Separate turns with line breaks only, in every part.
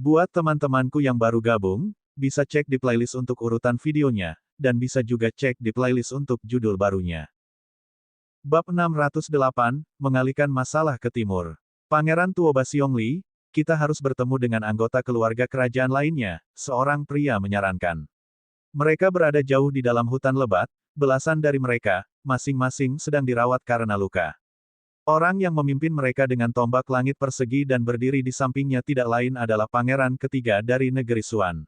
Buat teman-temanku yang baru gabung, bisa cek di playlist untuk urutan videonya, dan bisa juga cek di playlist untuk judul barunya. Bab 608, Mengalihkan Masalah ke Timur. Pangeran Tuoba Xiongli, kita harus bertemu dengan anggota keluarga kerajaan lainnya, seorang pria menyarankan. Mereka berada jauh di dalam hutan lebat, belasan dari mereka, masing-masing sedang dirawat karena luka. Orang yang memimpin mereka dengan tombak langit persegi dan berdiri di sampingnya tidak lain adalah pangeran ketiga dari negeri Suan.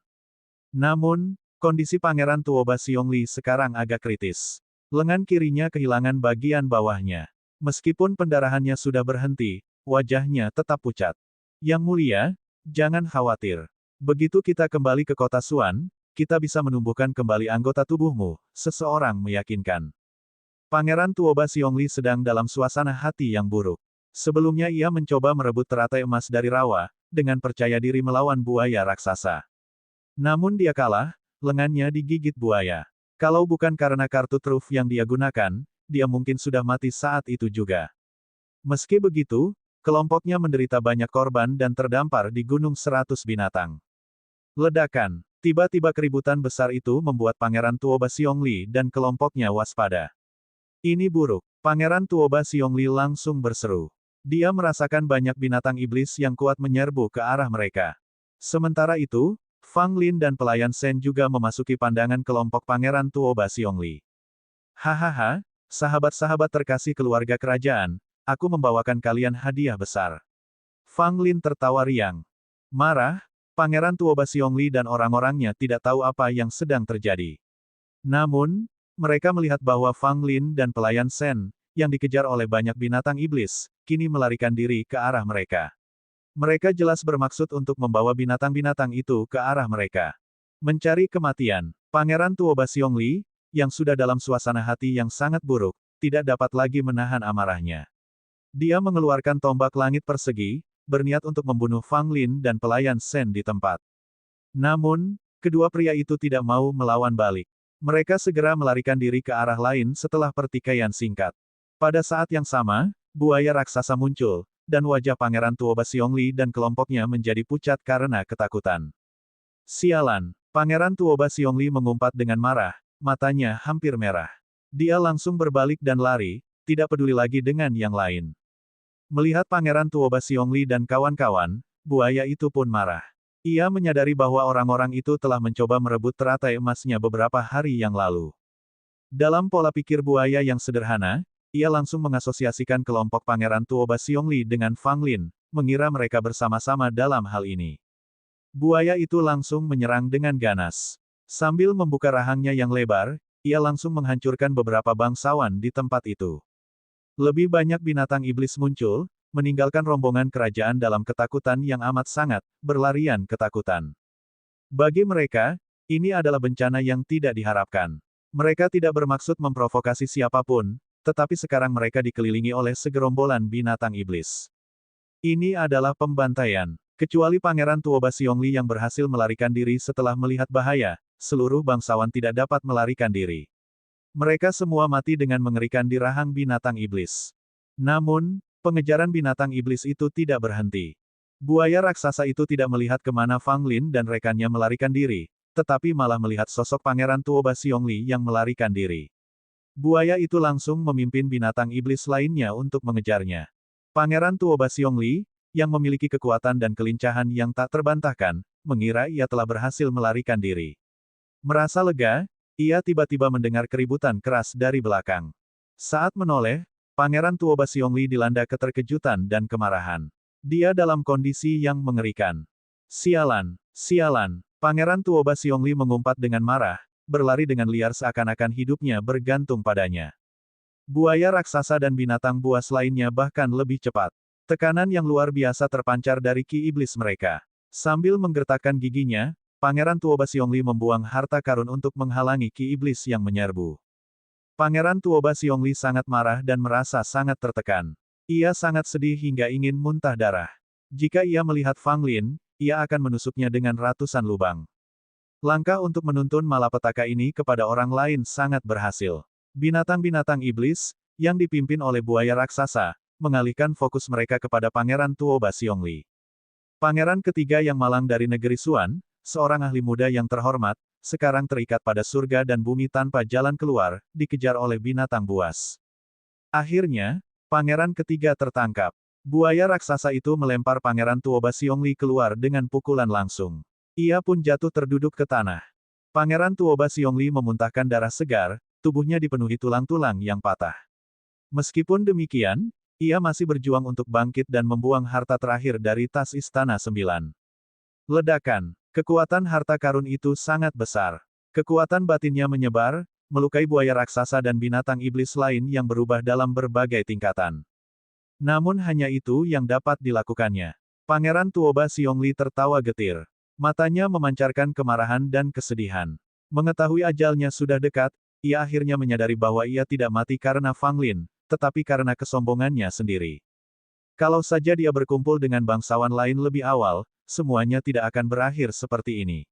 Namun, kondisi pangeran Tuoba Xiongli sekarang agak kritis. Lengan kirinya kehilangan bagian bawahnya. Meskipun pendarahannya sudah berhenti, wajahnya tetap pucat. Yang mulia, jangan khawatir. Begitu kita kembali ke kota Suan, kita bisa menumbuhkan kembali anggota tubuhmu, seseorang meyakinkan. Pangeran Tuoba Xiongli sedang dalam suasana hati yang buruk. Sebelumnya ia mencoba merebut teratai emas dari rawa, dengan percaya diri melawan buaya raksasa. Namun dia kalah, lengannya digigit buaya. Kalau bukan karena kartu truf yang dia gunakan, dia mungkin sudah mati saat itu juga. Meski begitu, kelompoknya menderita banyak korban dan terdampar di Gunung 100 Binatang. Ledakan. Tiba-tiba keributan besar itu membuat Pangeran Tuoba Xiongli dan kelompoknya waspada. Ini buruk. Pangeran Tuoba Xiongli langsung berseru. Dia merasakan banyak binatang iblis yang kuat menyerbu ke arah mereka. Sementara itu, Fang Lin dan pelayan Shen juga memasuki pandangan kelompok Pangeran Tuoba Xiongli. Hahaha, sahabat-sahabat terkasih keluarga kerajaan, aku membawakan kalian hadiah besar. Fang Lin tertawa riang. Marah, Pangeran Tuoba Xiongli dan orang-orangnya tidak tahu apa yang sedang terjadi. Namun, mereka melihat bahwa Fang Lin dan pelayan Shen, yang dikejar oleh banyak binatang iblis, kini melarikan diri ke arah mereka. Mereka jelas bermaksud untuk membawa binatang-binatang itu ke arah mereka. Mencari kematian. Pangeran Tuoba Xiongli, yang sudah dalam suasana hati yang sangat buruk, tidak dapat lagi menahan amarahnya. Dia mengeluarkan tombak langit persegi, berniat untuk membunuh Fang Lin dan pelayan Shen di tempat. Namun, kedua pria itu tidak mau melawan balik. Mereka segera melarikan diri ke arah lain setelah pertikaian singkat. Pada saat yang sama, buaya raksasa muncul, dan wajah Pangeran Tuoba Xiongli dan kelompoknya menjadi pucat karena ketakutan. Sialan! Pangeran Tuoba Xiongli mengumpat dengan marah, matanya hampir merah. Dia langsung berbalik dan lari, tidak peduli lagi dengan yang lain. Melihat Pangeran Tuoba Xiongli dan kawan-kawan, buaya itu pun marah. Ia menyadari bahwa orang-orang itu telah mencoba merebut teratai emasnya beberapa hari yang lalu. Dalam pola pikir buaya yang sederhana, ia langsung mengasosiasikan kelompok Pangeran Tuoba Xiongli dengan Fang Lin, mengira mereka bersama-sama dalam hal ini. Buaya itu langsung menyerang dengan ganas. Sambil membuka rahangnya yang lebar, ia langsung menghancurkan beberapa bangsawan di tempat itu. Lebih banyak binatang iblis muncul, meninggalkan rombongan kerajaan dalam ketakutan yang amat sangat, berlarian ketakutan. Bagi mereka, ini adalah bencana yang tidak diharapkan. Mereka tidak bermaksud memprovokasi siapapun, tetapi sekarang mereka dikelilingi oleh segerombolan binatang iblis. Ini adalah pembantaian. Kecuali Pangeran Tuoba Xiongli yang berhasil melarikan diri setelah melihat bahaya, seluruh bangsawan tidak dapat melarikan diri. Mereka semua mati dengan mengerikan di rahang binatang iblis. Namun, pengejaran binatang iblis itu tidak berhenti. Buaya raksasa itu tidak melihat kemana Fang Lin dan rekannya melarikan diri, tetapi malah melihat sosok Pangeran Tuoba Xiongli yang melarikan diri. Buaya itu langsung memimpin binatang iblis lainnya untuk mengejarnya. Pangeran Tuoba Xiongli, yang memiliki kekuatan dan kelincahan yang tak terbantahkan, mengira ia telah berhasil melarikan diri. Merasa lega, ia tiba-tiba mendengar keributan keras dari belakang. Saat menoleh, Pangeran Tuoba Xiongli dilanda keterkejutan dan kemarahan. Dia dalam kondisi yang mengerikan. Sialan! Sialan! Pangeran Tuoba Xiongli mengumpat dengan marah, berlari dengan liar seakan-akan hidupnya bergantung padanya. Buaya raksasa dan binatang buas lainnya bahkan lebih cepat. Tekanan yang luar biasa terpancar dari ki iblis mereka. Sambil menggertakkan giginya, Pangeran Tuoba Xiongli membuang harta karun untuk menghalangi ki iblis yang menyerbu. Pangeran Tuoba Xiongli sangat marah dan merasa sangat tertekan. Ia sangat sedih hingga ingin muntah darah. Jika ia melihat Fang Lin, ia akan menusuknya dengan ratusan lubang. Langkah untuk menuntun malapetaka ini kepada orang lain sangat berhasil. Binatang-binatang iblis, yang dipimpin oleh buaya raksasa, mengalihkan fokus mereka kepada Pangeran Tuoba Xiongli. Pangeran ketiga yang malang dari negeri Suan, seorang ahli muda yang terhormat, sekarang terikat pada surga dan bumi tanpa jalan keluar, dikejar oleh binatang buas. Akhirnya, pangeran ketiga tertangkap. Buaya raksasa itu melempar Pangeran Tuoba Xiongli keluar dengan pukulan langsung. Ia pun jatuh terduduk ke tanah. Pangeran Tuoba Xiongli memuntahkan darah segar, tubuhnya dipenuhi tulang-tulang yang patah. Meskipun demikian, ia masih berjuang untuk bangkit dan membuang harta terakhir dari tas Istana Sembilan. Ledakan. Kekuatan harta karun itu sangat besar. Kekuatan batinnya menyebar, melukai buaya raksasa dan binatang iblis lain yang berubah dalam berbagai tingkatan. Namun hanya itu yang dapat dilakukannya. Pangeran Tuoba Xiongli tertawa getir. Matanya memancarkan kemarahan dan kesedihan. Mengetahui ajalnya sudah dekat, ia akhirnya menyadari bahwa ia tidak mati karena Fang Lin, tetapi karena kesombongannya sendiri. Kalau saja dia berkumpul dengan bangsawan lain lebih awal, semuanya tidak akan berakhir seperti ini.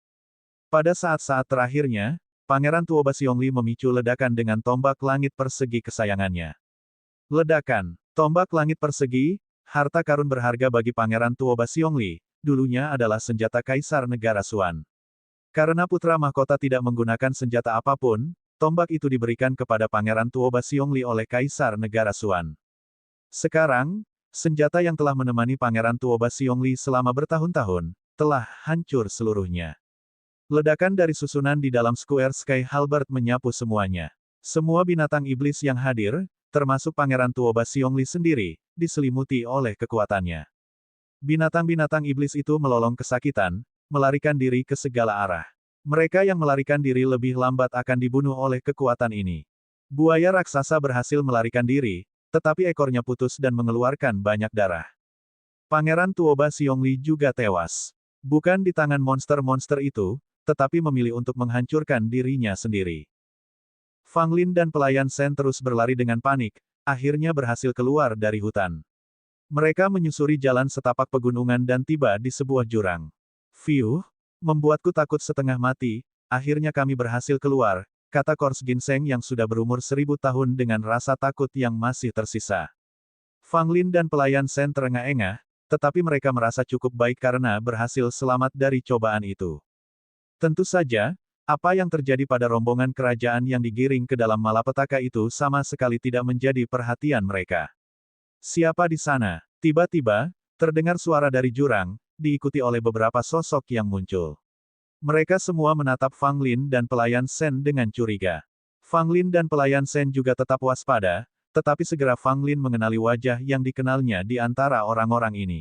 Pada saat-saat terakhirnya, Pangeran Tuoba Xiongli memicu ledakan dengan tombak langit persegi kesayangannya. Ledakan. Tombak langit persegi, harta karun berharga bagi Pangeran Tuoba Xiongli, dulunya adalah senjata kaisar negara Suan. Karena putra mahkota tidak menggunakan senjata apapun, tombak itu diberikan kepada Pangeran Tuoba Xiongli oleh kaisar negara Suan. Sekarang, senjata yang telah menemani Pangeran Tuoba Xiongli selama bertahun-tahun, telah hancur seluruhnya. Ledakan dari susunan di dalam Square Sky Halberd menyapu semuanya. Semua binatang iblis yang hadir, termasuk Pangeran Tuoba Xiongli sendiri, diselimuti oleh kekuatannya. Binatang-binatang iblis itu melolong kesakitan, melarikan diri ke segala arah. Mereka yang melarikan diri lebih lambat akan dibunuh oleh kekuatan ini. Buaya raksasa berhasil melarikan diri, tetapi ekornya putus dan mengeluarkan banyak darah. Pangeran Tuoba Xiongli juga tewas. Bukan di tangan monster-monster itu, tetapi memilih untuk menghancurkan dirinya sendiri. Fang Lin dan pelayan Shen terus berlari dengan panik, akhirnya berhasil keluar dari hutan. Mereka menyusuri jalan setapak pegunungan dan tiba di sebuah jurang. Fiuh, membuatku takut setengah mati, akhirnya kami berhasil keluar, kata Kors Ginseng yang sudah berumur 1000 tahun dengan rasa takut yang masih tersisa. Fang Lin dan pelayan Shen terengah-engah, tetapi mereka merasa cukup baik karena berhasil selamat dari cobaan itu. Tentu saja, apa yang terjadi pada rombongan kerajaan yang digiring ke dalam malapetaka itu sama sekali tidak menjadi perhatian mereka. Siapa di sana? Tiba-tiba, terdengar suara dari jurang, diikuti oleh beberapa sosok yang muncul. Mereka semua menatap Fang Lin dan pelayan Shen dengan curiga. Fang Lin dan pelayan Shen juga tetap waspada, tetapi segera Fang Lin mengenali wajah yang dikenalnya di antara orang-orang ini.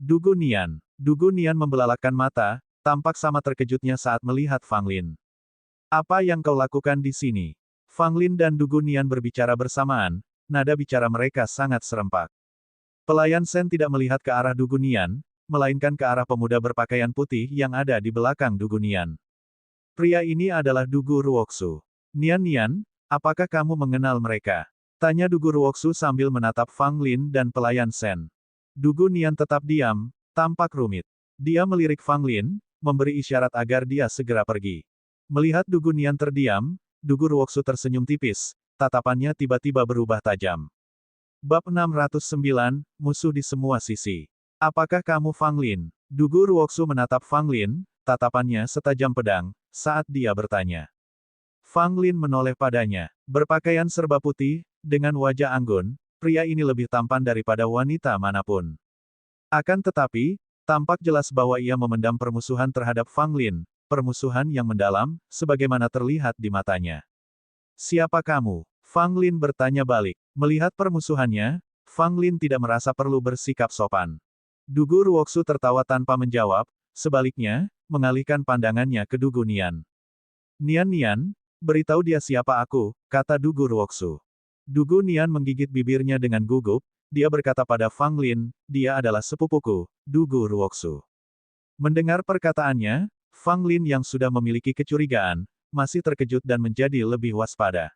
Dugu Nian. Dugu Nian membelalakan mata, tampak sama terkejutnya saat melihat Fang Lin. Apa yang kau lakukan di sini? Fang Lin dan Dugu Nian berbicara bersamaan, nada bicara mereka sangat serempak. Pelayan Shen tidak melihat ke arah Dugu Nian, melainkan ke arah pemuda berpakaian putih yang ada di belakang Dugu Nian. Pria ini adalah Dugu Ruoksu. Nian, apakah kamu mengenal mereka? Tanya Dugu Ruoksu sambil menatap Fang Lin dan pelayan Shen. Dugu Nian tetap diam, tampak rumit. Dia melirik Fang Lin, memberi isyarat agar dia segera pergi. Melihat Dugu Nian terdiam, Dugu Ruoksu tersenyum tipis, tatapannya tiba-tiba berubah tajam. Bab 609, Musuh di semua sisi. Apakah kamu Fang Lin? Dugu Ruoksu menatap Fang Lin, tatapannya setajam pedang, saat dia bertanya. Fang Lin menoleh padanya. Berpakaian serba putih, dengan wajah anggun, pria ini lebih tampan daripada wanita manapun. Akan tetapi, tampak jelas bahwa ia memendam permusuhan terhadap Fang Lin, permusuhan yang mendalam, sebagaimana terlihat di matanya. Siapa kamu? Fang Lin bertanya balik. Melihat permusuhannya, Fang Lin tidak merasa perlu bersikap sopan. Dugu Ruoksu tertawa tanpa menjawab, sebaliknya, mengalihkan pandangannya ke Dugu Nian. Nian, beritahu dia siapa aku, kata Dugu Ruoksu. Dugu Nian menggigit bibirnya dengan gugup, dia berkata pada Fang Lin, dia adalah sepupuku, Dugu Ruoksu. Mendengar perkataannya, Fang Lin yang sudah memiliki kecurigaan, masih terkejut dan menjadi lebih waspada.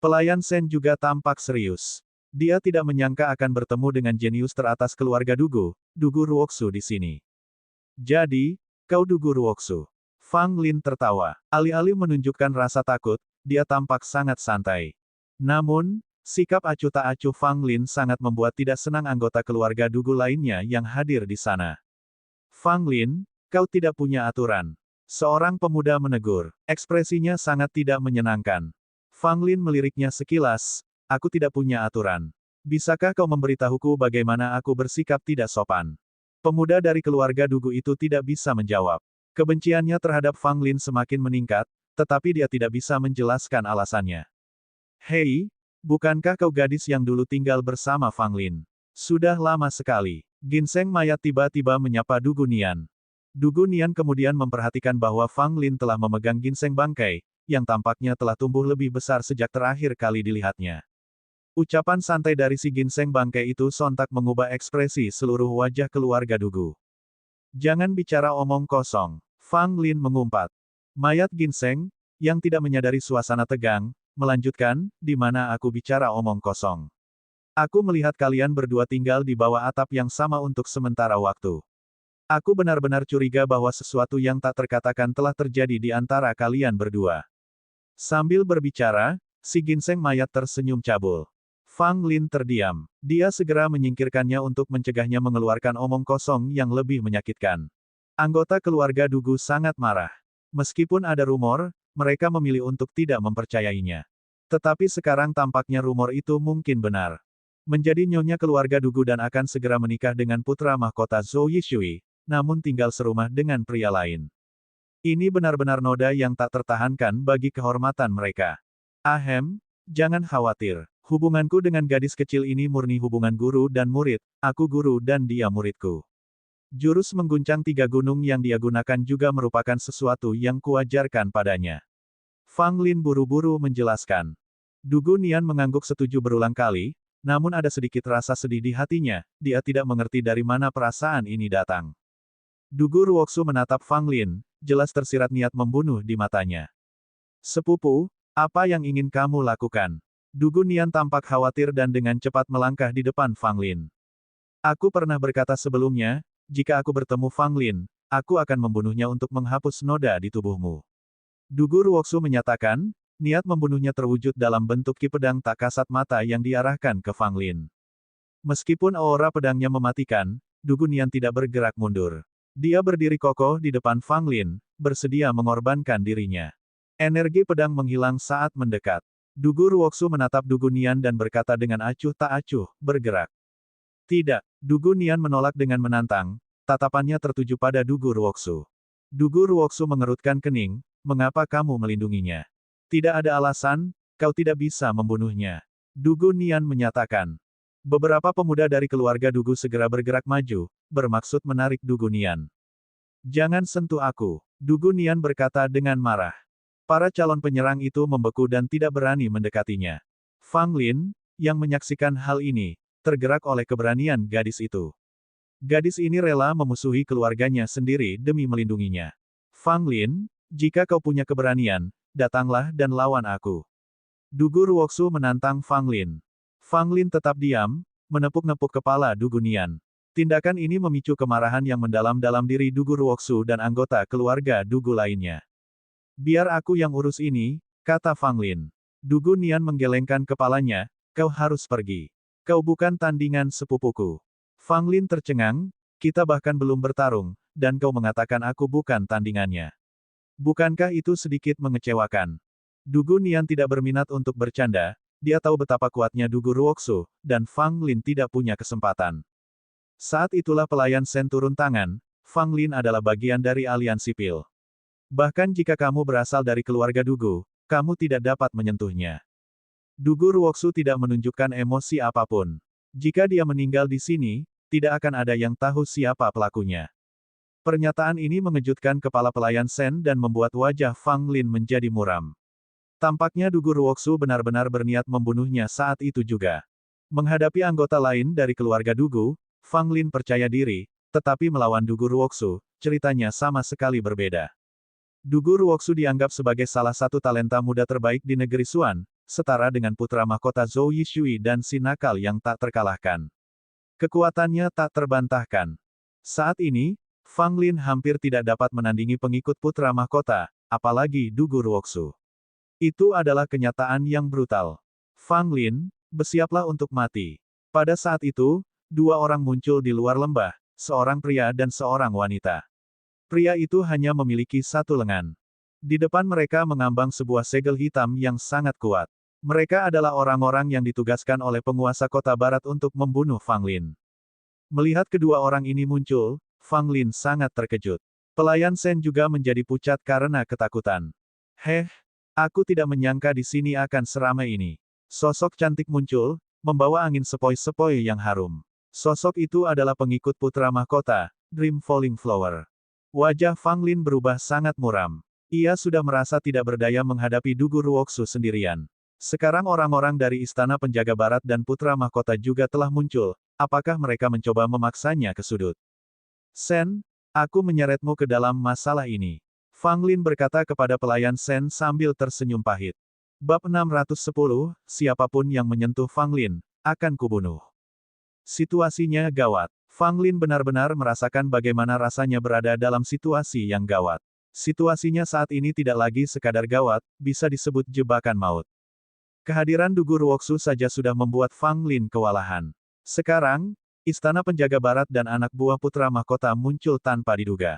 Pelayan Shen juga tampak serius. Dia tidak menyangka akan bertemu dengan jenius teratas keluarga Dugu Ruoksu di sini. Jadi, kau Dugu Ruoksu. Fang Lin tertawa. Alih-alih menunjukkan rasa takut, dia tampak sangat santai. Namun, sikap acuh tak acuh Fang Lin sangat membuat tidak senang anggota keluarga Dugu lainnya yang hadir di sana. Fang Lin, kau tidak punya aturan. Seorang pemuda menegur. Ekspresinya sangat tidak menyenangkan. Fang Lin meliriknya sekilas, aku tidak punya aturan. Bisakah kau memberitahuku bagaimana aku bersikap tidak sopan? Pemuda dari keluarga Dugu itu tidak bisa menjawab. Kebenciannya terhadap Fang Lin semakin meningkat, tetapi dia tidak bisa menjelaskan alasannya. Hei, bukankah kau gadis yang dulu tinggal bersama Fang Lin? Sudah lama sekali. Ginseng mayat tiba-tiba menyapa Dugu Nian. Dugu Nian kemudian memperhatikan bahwa Fang Lin telah memegang ginseng bangkai, yang tampaknya telah tumbuh lebih besar sejak terakhir kali dilihatnya. Ucapan santai dari si ginseng bangkai itu sontak mengubah ekspresi seluruh wajah keluarga Dugu. Jangan bicara omong kosong. Fang Lin mengumpat. Mayat ginseng, yang tidak menyadari suasana tegang, melanjutkan, di mana aku bicara omong kosong. Aku melihat kalian berdua tinggal di bawah atap yang sama untuk sementara waktu. Aku benar-benar curiga bahwa sesuatu yang tak terkatakan telah terjadi di antara kalian berdua. Sambil berbicara, si ginseng mayat tersenyum cabul. Fang Lin terdiam. Dia segera menyingkirkannya untuk mencegahnya mengeluarkan omong kosong yang lebih menyakitkan. Anggota keluarga Dugu sangat marah. Meskipun ada rumor, mereka memilih untuk tidak mempercayainya. Tetapi sekarang tampaknya rumor itu mungkin benar. Menjadi nyonya keluarga Dugu dan akan segera menikah dengan putra mahkota Zhou Yishui, namun tinggal serumah dengan pria lain. Ini benar-benar noda yang tak tertahankan bagi kehormatan mereka. Ahem, jangan khawatir. Hubunganku dengan gadis kecil ini murni hubungan guru dan murid, aku guru dan dia muridku. Jurus mengguncang 3 gunung yang dia gunakan juga merupakan sesuatu yang kuajarkan padanya. Fang Lin buru-buru menjelaskan. Dugu Nian mengangguk setuju berulang kali, namun ada sedikit rasa sedih di hatinya, dia tidak mengerti dari mana perasaan ini datang. Dugu Ruoksu menatap Fang Lin, jelas tersirat niat membunuh di matanya. Sepupu, apa yang ingin kamu lakukan? Dugu Nian tampak khawatir dan dengan cepat melangkah di depan Fang Lin. Aku pernah berkata sebelumnya, jika aku bertemu Fang Lin, aku akan membunuhnya untuk menghapus noda di tubuhmu. Dugu Ruoksu menyatakan, niat membunuhnya terwujud dalam bentuk ki pedang tak kasat mata yang diarahkan ke Fang Lin. Meskipun aura pedangnya mematikan, Dugu Nian tidak bergerak mundur. Dia berdiri kokoh di depan Fang Lin, bersedia mengorbankan dirinya. Energi pedang menghilang saat mendekat. Dugu Ruoksu menatap Dugu Nian dan berkata dengan acuh tak acuh, bergerak. Tidak, Dugu Nian menolak dengan menantang, tatapannya tertuju pada Dugu Ruoksu. Dugu Ruoksu mengerutkan kening, mengapa kamu melindunginya? Tidak ada alasan, kau tidak bisa membunuhnya. Dugu Nian menyatakan. Beberapa pemuda dari keluarga Dugu segera bergerak maju, bermaksud menarik Dugu Nian. Jangan sentuh aku, Dugu Nian berkata dengan marah. Para calon penyerang itu membeku dan tidak berani mendekatinya. Fang Lin, yang menyaksikan hal ini, tergerak oleh keberanian gadis itu. Gadis ini rela memusuhi keluarganya sendiri demi melindunginya. Fang Lin, jika kau punya keberanian, datanglah dan lawan aku. Dugu Ruoksu menantang Fang Lin. Fang Lin tetap diam, menepuk-nepuk kepala Dugu Nian. Tindakan ini memicu kemarahan yang mendalam dalam diri Dugu Ruoksu dan anggota keluarga Dugu lainnya. Biar aku yang urus ini, kata Fang Lin. Dugu Nian menggelengkan kepalanya, kau harus pergi. Kau bukan tandingan sepupuku. Fang Lin tercengang, kita bahkan belum bertarung, dan kau mengatakan aku bukan tandingannya. Bukankah itu sedikit mengecewakan? Dugu Nian tidak berminat untuk bercanda, dia tahu betapa kuatnya Dugu Ruoksu, dan Fang Lin tidak punya kesempatan. Saat itulah pelayan Sen turun tangan, Fang Lin adalah bagian dari aliansi Pil. Bahkan jika kamu berasal dari keluarga Dugu, kamu tidak dapat menyentuhnya. Dugu Ruoksu tidak menunjukkan emosi apapun. Jika dia meninggal di sini, tidak akan ada yang tahu siapa pelakunya. Pernyataan ini mengejutkan kepala pelayan Sen dan membuat wajah Fang Lin menjadi muram. Tampaknya Dugu Ruoksu benar-benar berniat membunuhnya saat itu juga. Menghadapi anggota lain dari keluarga Dugu, Fang Lin percaya diri, tetapi melawan Dugu Ruoksu, ceritanya sama sekali berbeda. Dugu Ruoksu dianggap sebagai salah satu talenta muda terbaik di negeri Suan, setara dengan putra mahkota Zhou Yishui dan si nakal yang tak terkalahkan. Kekuatannya tak terbantahkan. Saat ini, Fang Lin hampir tidak dapat menandingi pengikut putra mahkota, apalagi Dugu Ruoksu. Itu adalah kenyataan yang brutal. Fang Lin, bersiaplah untuk mati. Pada saat itu, 2 orang muncul di luar lembah, seorang pria dan seorang wanita. Pria itu hanya memiliki satu lengan. Di depan mereka mengambang sebuah segel hitam yang sangat kuat. Mereka adalah orang-orang yang ditugaskan oleh penguasa kota barat untuk membunuh Fang Lin. Melihat kedua orang ini muncul, Fang Lin sangat terkejut. Pelayan Sen juga menjadi pucat karena ketakutan. Aku tidak menyangka di sini akan seramai ini. Sosok cantik muncul, membawa angin sepoi-sepoi yang harum. Sosok itu adalah pengikut putra mahkota, Dream Falling Flower. Wajah Fang Lin berubah sangat muram. Ia sudah merasa tidak berdaya menghadapi Dugu Ruoksu sendirian. Sekarang orang-orang dari Istana Penjaga Barat dan putra mahkota juga telah muncul. Apakah mereka mencoba memaksanya ke sudut? Sen, aku menyeretmu ke dalam masalah ini. Fang Lin berkata kepada pelayan Sen sambil tersenyum pahit. Bab 610, siapapun yang menyentuh Fang Lin, akan kubunuh. Situasinya gawat. Fang Lin benar-benar merasakan bagaimana rasanya berada dalam situasi yang gawat. Situasinya saat ini tidak lagi sekadar gawat, bisa disebut jebakan maut. Kehadiran Dugu Ruoksu saja sudah membuat Fang Lin kewalahan. Sekarang, Istana Penjaga Barat dan anak buah putra mahkota muncul tanpa diduga.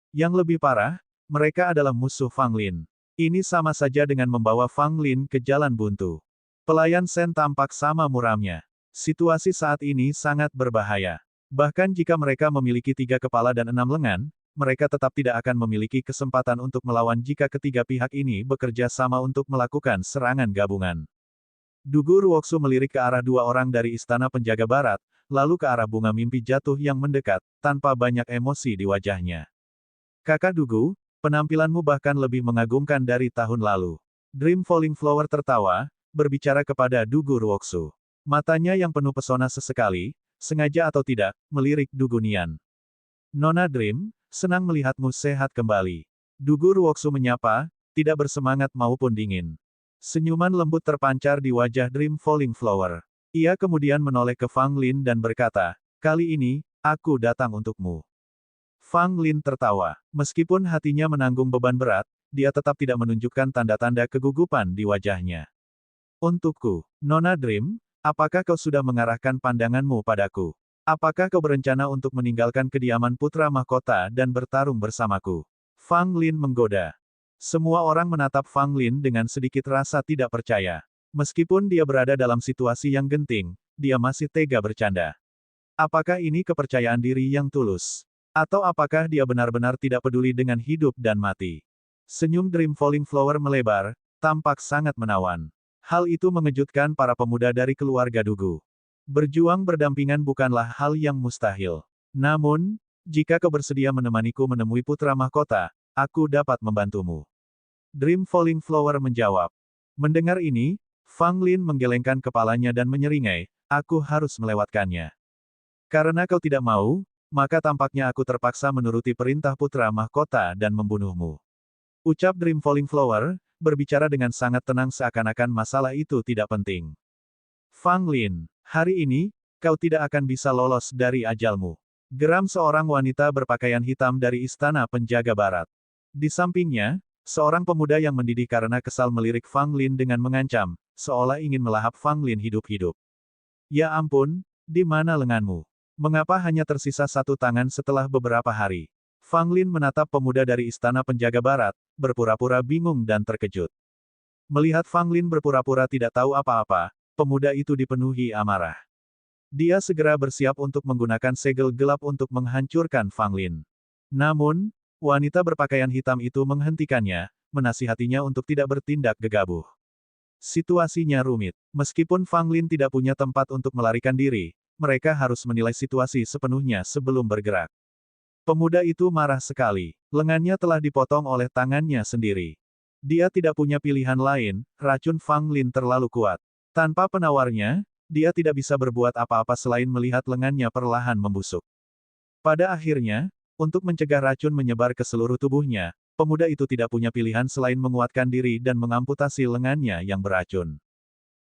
Yang lebih parah, mereka adalah musuh Fang Lin. Ini sama saja dengan membawa Fang Lin ke jalan buntu. Pelayan Sen tampak sama muramnya. Situasi saat ini sangat berbahaya. Bahkan jika mereka memiliki 3 kepala dan 6 lengan, mereka tetap tidak akan memiliki kesempatan untuk melawan jika ketiga pihak ini bekerja sama untuk melakukan serangan gabungan. Dugu Ruoksu melirik ke arah dua orang dari Istana Penjaga Barat, lalu ke arah bunga mimpi jatuh yang mendekat, tanpa banyak emosi di wajahnya. Kakak Dugu, penampilanmu bahkan lebih mengagumkan dari tahun lalu. Dream Falling Flower tertawa, berbicara kepada Dugu Ruoksu. Matanya yang penuh pesona sesekali, sengaja atau tidak, melirik Dugu Nian. Nona Dream, senang melihatmu sehat kembali. Dugu Ruoksu menyapa, tidak bersemangat maupun dingin. Senyuman lembut terpancar di wajah Dream Falling Flower. Ia kemudian menoleh ke Fang Lin dan berkata, kali ini, aku datang untukmu. Fang Lin tertawa. Meskipun hatinya menanggung beban berat, dia tetap tidak menunjukkan tanda-tanda kegugupan di wajahnya. Untukku, Nona Dream, apakah kau sudah mengarahkan pandanganmu padaku? Apakah kau berencana untuk meninggalkan kediaman putra mahkota dan bertarung bersamaku? Fang Lin menggoda. Semua orang menatap Fang Lin dengan sedikit rasa tidak percaya. Meskipun dia berada dalam situasi yang genting, dia masih tega bercanda. Apakah ini kepercayaan diri yang tulus? Atau apakah dia benar-benar tidak peduli dengan hidup dan mati? Senyum Dream Falling Flower melebar, tampak sangat menawan. Hal itu mengejutkan para pemuda dari keluarga Dugu. Berjuang berdampingan bukanlah hal yang mustahil. Namun, jika kau bersedia menemaniku menemui putra mahkota, aku dapat membantumu. Dream Falling Flower menjawab. Mendengar ini, Fang Lin menggelengkan kepalanya dan menyeringai, aku harus melewatkannya. Karena kau tidak mau, maka tampaknya aku terpaksa menuruti perintah putra mahkota dan membunuhmu. Ucap Dream Falling Flower, berbicara dengan sangat tenang seakan-akan masalah itu tidak penting. Fang Lin, hari ini, kau tidak akan bisa lolos dari ajalmu. Geram seorang wanita berpakaian hitam dari Istana Penjaga Barat. Di sampingnya, seorang pemuda yang mendidih karena kesal melirik Fang Lin dengan mengancam, seolah ingin melahap Fang Lin hidup-hidup. Ya ampun, di mana lenganmu? Mengapa hanya tersisa satu tangan setelah beberapa hari? Fang Lin menatap pemuda dari Istana Penjaga Barat, berpura-pura bingung dan terkejut. Melihat Fang Lin berpura-pura tidak tahu apa-apa, pemuda itu dipenuhi amarah. Dia segera bersiap untuk menggunakan segel gelap untuk menghancurkan Fang Lin. Namun, wanita berpakaian hitam itu menghentikannya, menasihatinya untuk tidak bertindak gegabah. Situasinya rumit. Meskipun Fang Lin tidak punya tempat untuk melarikan diri, mereka harus menilai situasi sepenuhnya sebelum bergerak. Pemuda itu marah sekali. Lengannya telah dipotong oleh tangannya sendiri. Dia tidak punya pilihan lain, racun Fang Lin terlalu kuat. Tanpa penawarnya, dia tidak bisa berbuat apa-apa selain melihat lengannya perlahan membusuk. Pada akhirnya, untuk mencegah racun menyebar ke seluruh tubuhnya, pemuda itu tidak punya pilihan selain menguatkan diri dan mengamputasi lengannya yang beracun.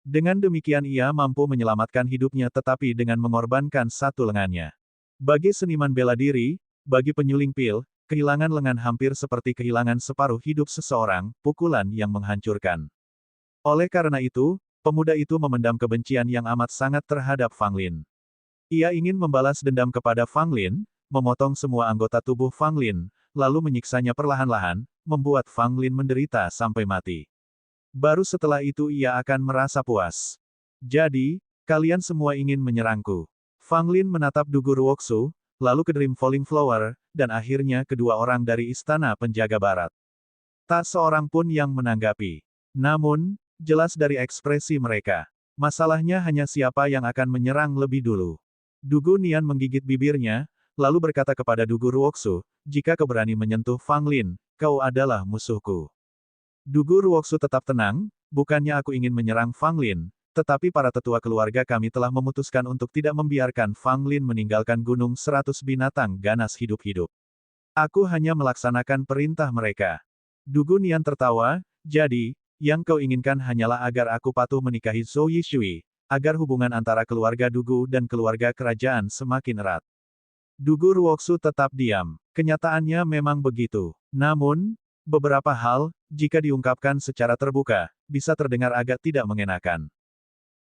Dengan demikian ia mampu menyelamatkan hidupnya tetapi dengan mengorbankan satu lengannya. Bagi seniman bela diri, bagi penyuling pil, kehilangan lengan hampir seperti kehilangan separuh hidup seseorang, pukulan yang menghancurkan. Oleh karena itu, pemuda itu memendam kebencian yang amat sangat terhadap Fang Lin. Ia ingin membalas dendam kepada Fang Lin, memotong semua anggota tubuh Fang Lin, lalu menyiksanya perlahan-lahan, membuat Fang Lin menderita sampai mati. Baru setelah itu ia akan merasa puas. Jadi, kalian semua ingin menyerangku. Fang Lin menatap Dugu Ruoksu, lalu ke Dream Falling Flower, dan akhirnya kedua orang dari Istana Penjaga Barat. Tak seorang pun yang menanggapi. Namun, jelas dari ekspresi mereka. Masalahnya hanya siapa yang akan menyerang lebih dulu. Dugu Nian menggigit bibirnya, lalu berkata kepada Dugu Ruoksu, jika kau berani menyentuh Fang Lin, kau adalah musuhku. Dugu Ruoksu tetap tenang, bukannya aku ingin menyerang Fang Lin, tetapi para tetua keluarga kami telah memutuskan untuk tidak membiarkan Fang Lin meninggalkan Gunung 100 Binatang Ganas hidup-hidup. Aku hanya melaksanakan perintah mereka. Dugu Nian tertawa, jadi, yang kau inginkan hanyalah agar aku patuh menikahi Zhou Yishui, agar hubungan antara keluarga Dugu dan keluarga kerajaan semakin erat. Dugu Ruoksu tetap diam. Kenyataannya memang begitu. Namun, beberapa hal, jika diungkapkan secara terbuka, bisa terdengar agak tidak mengenakan.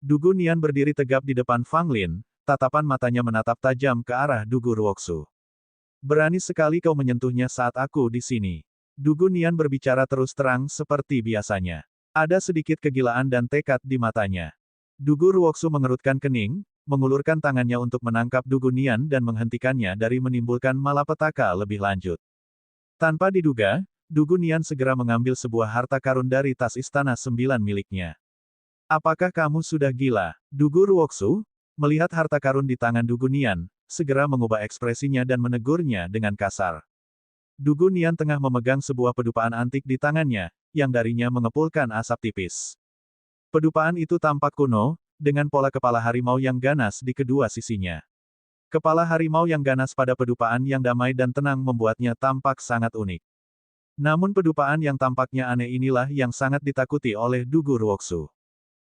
Dugu Nian berdiri tegap di depan Fang Lin, tatapan matanya menatap tajam ke arah Dugu Ruoksu. Berani sekali kau menyentuhnya saat aku di sini. Dugu Nian berbicara terus terang seperti biasanya. Ada sedikit kegilaan dan tekad di matanya. Dugu Ruoksu mengerutkan kening, mengulurkan tangannya untuk menangkap Dugu Nian dan menghentikannya dari menimbulkan malapetaka lebih lanjut. Tanpa diduga, Dugu Nian segera mengambil sebuah harta karun dari tas istana 9 miliknya. Apakah kamu sudah gila? Dugu Ruoksu, melihat harta karun di tangan Dugu Nian, segera mengubah ekspresinya dan menegurnya dengan kasar. Dugu Nian tengah memegang sebuah pedupaan antik di tangannya, yang darinya mengepulkan asap tipis. Pedupaan itu tampak kuno, dengan pola kepala harimau yang ganas di kedua sisinya. Kepala harimau yang ganas pada pedupaan yang damai dan tenang membuatnya tampak sangat unik. Namun pedupaan yang tampaknya aneh inilah yang sangat ditakuti oleh Dugu Ruoksu.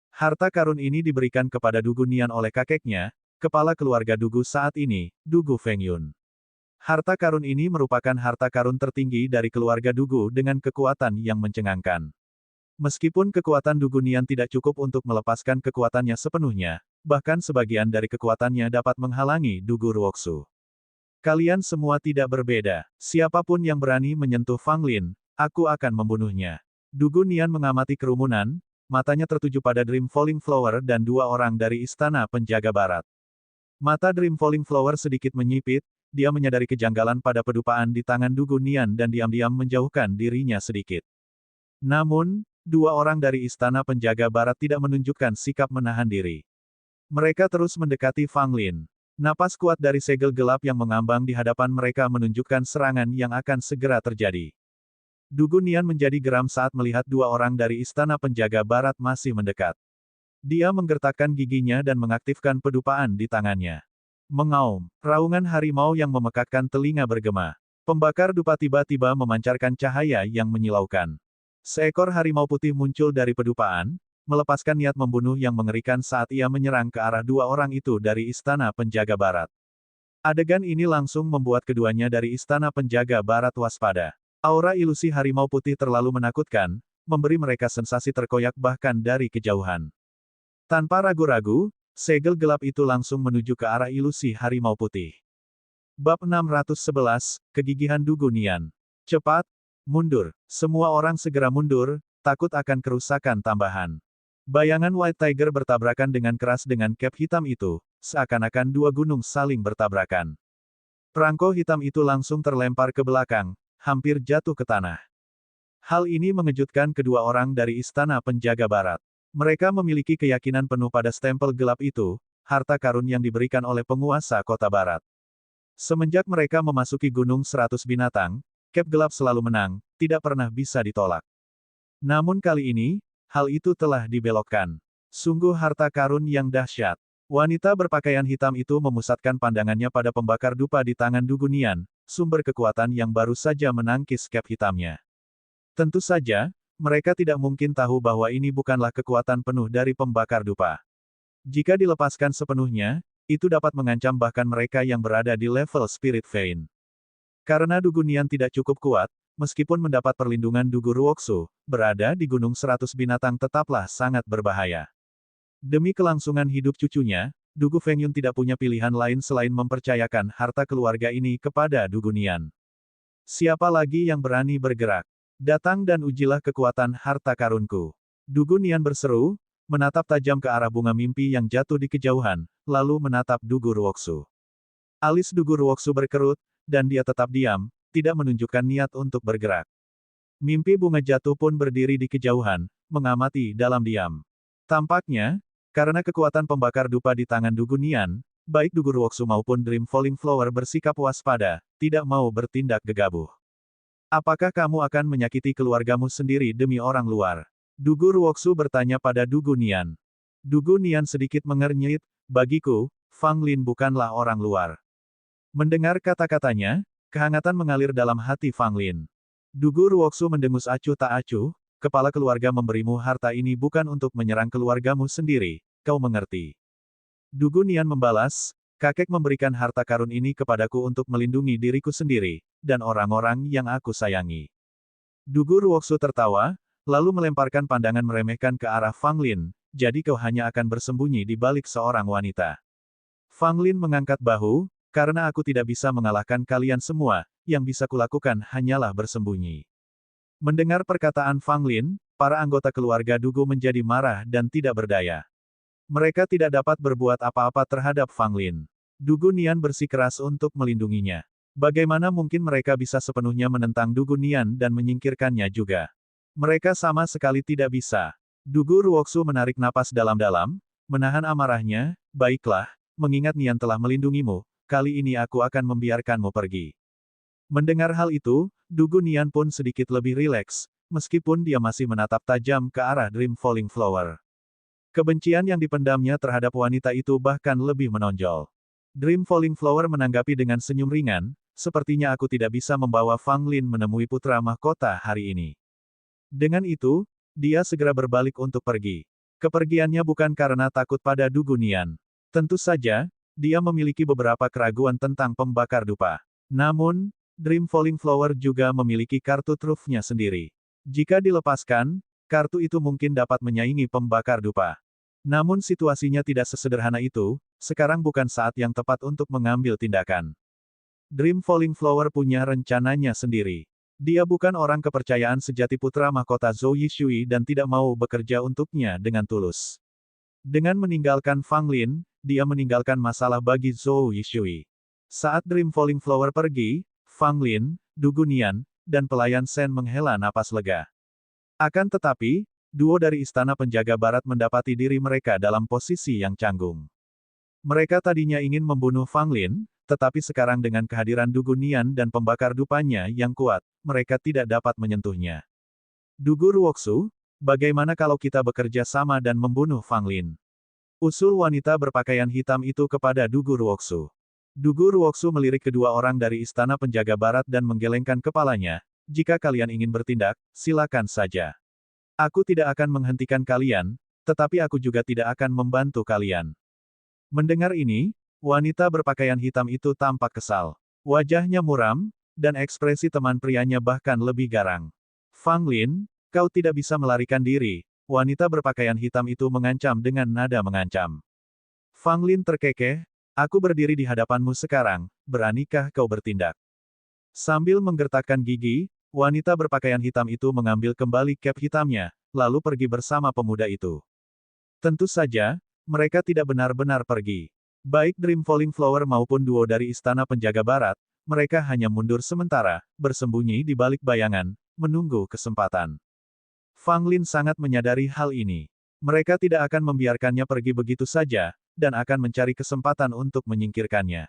Harta karun ini diberikan kepada Dugu Nian oleh kakeknya, kepala keluarga Dugu saat ini, Dugu Fengyun. Harta karun ini merupakan harta karun tertinggi dari keluarga Dugu dengan kekuatan yang mencengangkan. Meskipun kekuatan Dugu Nian tidak cukup untuk melepaskan kekuatannya sepenuhnya, bahkan sebagian dari kekuatannya dapat menghalangi Dugu Ruoksu. Kalian semua tidak berbeda. Siapapun yang berani menyentuh Fang Lin, aku akan membunuhnya. Dugu Nian mengamati kerumunan, matanya tertuju pada Dream Falling Flower dan dua orang dari Istana Penjaga Barat. Mata Dream Falling Flower sedikit menyipit, dia menyadari kejanggalan pada pedupaan di tangan Dugu Nian dan diam-diam menjauhkan dirinya sedikit. Namun, dua orang dari Istana Penjaga Barat tidak menunjukkan sikap menahan diri. Mereka terus mendekati Fang Lin. Napas kuat dari segel gelap yang mengambang di hadapan mereka menunjukkan serangan yang akan segera terjadi. Dugu Nian menjadi geram saat melihat dua orang dari Istana Penjaga Barat masih mendekat. Dia menggertakkan giginya dan mengaktifkan pedupaan di tangannya. Mengaum, raungan harimau yang memekakkan telinga bergema. Pembakar dupa tiba-tiba memancarkan cahaya yang menyilaukan. Seekor harimau putih muncul dari pedupaan, melepaskan niat membunuh yang mengerikan saat ia menyerang ke arah dua orang itu dari Istana Penjaga Barat. Adegan ini langsung membuat keduanya dari Istana Penjaga Barat waspada. Aura ilusi harimau putih terlalu menakutkan, memberi mereka sensasi terkoyak bahkan dari kejauhan. Tanpa ragu-ragu, segel gelap itu langsung menuju ke arah ilusi harimau putih. Bab 611, Kegigihan Dugu Nian. Cepat! Mundur. Semua orang segera mundur, takut akan kerusakan tambahan. Bayangan White Tiger bertabrakan dengan keras dengan cap hitam itu, seakan-akan dua gunung saling bertabrakan. Perangko hitam itu langsung terlempar ke belakang, hampir jatuh ke tanah. Hal ini mengejutkan kedua orang dari Istana Penjaga Barat. Mereka memiliki keyakinan penuh pada stempel gelap itu, harta karun yang diberikan oleh penguasa kota barat. Semenjak mereka memasuki Gunung 100 Binatang, cap gelap selalu menang, tidak pernah bisa ditolak. Namun kali ini, hal itu telah dibelokkan. Sungguh harta karun yang dahsyat. Wanita berpakaian hitam itu memusatkan pandangannya pada pembakar dupa di tangan Dugu Nian, sumber kekuatan yang baru saja menangkis cap hitamnya. Tentu saja, mereka tidak mungkin tahu bahwa ini bukanlah kekuatan penuh dari pembakar dupa. Jika dilepaskan sepenuhnya, itu dapat mengancam bahkan mereka yang berada di level Spirit Vein. Karena Dugu Nian tidak cukup kuat, meskipun mendapat perlindungan Dugu Ruoksu, berada di Gunung 100 Binatang tetaplah sangat berbahaya. Demi kelangsungan hidup cucunya, Dugu Fengyun tidak punya pilihan lain selain mempercayakan harta keluarga ini kepada Dugu Nian. Siapa lagi yang berani bergerak? Datang dan ujilah kekuatan harta karunku. Dugu Nian berseru, menatap tajam ke arah bunga mimpi yang jatuh di kejauhan, lalu menatap Dugu Ruoksu. Alis Dugu Ruoksu berkerut, dan dia tetap diam, tidak menunjukkan niat untuk bergerak. Mimpi bunga jatuh pun berdiri di kejauhan, mengamati dalam diam. Tampaknya, karena kekuatan pembakar dupa di tangan Dugu Nian, baik Dugu Ruoksu maupun Dream Falling Flower bersikap waspada, tidak mau bertindak gegabah. Apakah kamu akan menyakiti keluargamu sendiri demi orang luar? Dugu Ruoksu bertanya pada Dugu Nian. Dugu Nian sedikit mengernyit, bagiku, Fang Lin bukanlah orang luar. Mendengar kata-katanya, kehangatan mengalir dalam hati Fang Lin. Dugu Ruoksu mendengus acuh tak acuh, kepala keluarga memberimu harta ini bukan untuk menyerang keluargamu sendiri, kau mengerti. Dugu Nian membalas, kakek memberikan harta karun ini kepadaku untuk melindungi diriku sendiri, dan orang-orang yang aku sayangi. Dugu Ruoksu tertawa, lalu melemparkan pandangan meremehkan ke arah Fang Lin, jadi kau hanya akan bersembunyi di balik seorang wanita. Fang Lin mengangkat bahu, karena aku tidak bisa mengalahkan kalian semua, yang bisa kulakukan hanyalah bersembunyi. Mendengar perkataan Fang Lin, para anggota keluarga Dugu menjadi marah dan tidak berdaya. Mereka tidak dapat berbuat apa-apa terhadap Fang Lin. Dugu Nian bersikeras untuk melindunginya. Bagaimana mungkin mereka bisa sepenuhnya menentang Dugu Nian dan menyingkirkannya juga? Mereka sama sekali tidak bisa. Dugu Ruoksu menarik napas dalam-dalam, menahan amarahnya, baiklah, mengingat Nian telah melindungimu, kali ini aku akan membiarkanmu pergi. Mendengar hal itu, Dugu Nian pun sedikit lebih rileks, meskipun dia masih menatap tajam ke arah Dream Falling Flower. Kebencian yang dipendamnya terhadap wanita itu bahkan lebih menonjol. Dream Falling Flower menanggapi dengan senyum ringan, sepertinya aku tidak bisa membawa Fang Lin menemui putra mahkota hari ini. Dengan itu, dia segera berbalik untuk pergi. Kepergiannya bukan karena takut pada Dugu Nian. Tentu saja, dia memiliki beberapa keraguan tentang pembakar dupa. Namun, Dream Falling Flower juga memiliki kartu trufnya sendiri. Jika dilepaskan, kartu itu mungkin dapat menyaingi pembakar dupa. Namun situasinya tidak sesederhana itu, sekarang bukan saat yang tepat untuk mengambil tindakan. Dream Falling Flower punya rencananya sendiri. Dia bukan orang kepercayaan sejati putra mahkota Zhou Yishui dan tidak mau bekerja untuknya dengan tulus. Dengan meninggalkan Fang Lin, dia meninggalkan masalah bagi Zhou Yishui. Saat Dream Falling Flower pergi, Fang Lin, Dugu Nian, dan pelayan Shen menghela napas lega. Akan tetapi, duo dari Istana Penjaga Barat mendapati diri mereka dalam posisi yang canggung. Mereka tadinya ingin membunuh Fang Lin, tetapi sekarang dengan kehadiran Dugu Nian dan pembakar dupanya yang kuat, mereka tidak dapat menyentuhnya. Dugu Ruoksu, bagaimana kalau kita bekerja sama dan membunuh Fang Lin? Usul wanita berpakaian hitam itu kepada Dugu Ruoksu. Dugu Ruoksu melirik kedua orang dari Istana Penjaga Barat dan menggelengkan kepalanya, jika kalian ingin bertindak, silakan saja. Aku tidak akan menghentikan kalian, tetapi aku juga tidak akan membantu kalian. Mendengar ini, wanita berpakaian hitam itu tampak kesal. Wajahnya muram, dan ekspresi teman prianya bahkan lebih garang. Fang Lin, kau tidak bisa melarikan diri, wanita berpakaian hitam itu mengancam dengan nada mengancam. Fang Lin terkekeh, aku berdiri di hadapanmu sekarang, beranikah kau bertindak? Sambil menggertakkan gigi, wanita berpakaian hitam itu mengambil kembali cap hitamnya, lalu pergi bersama pemuda itu. Tentu saja, mereka tidak benar-benar pergi. Baik Dream Falling Flower maupun duo dari Istana Penjaga Barat, mereka hanya mundur sementara, bersembunyi di balik bayangan, menunggu kesempatan. Fang Lin sangat menyadari hal ini. Mereka tidak akan membiarkannya pergi begitu saja, dan akan mencari kesempatan untuk menyingkirkannya.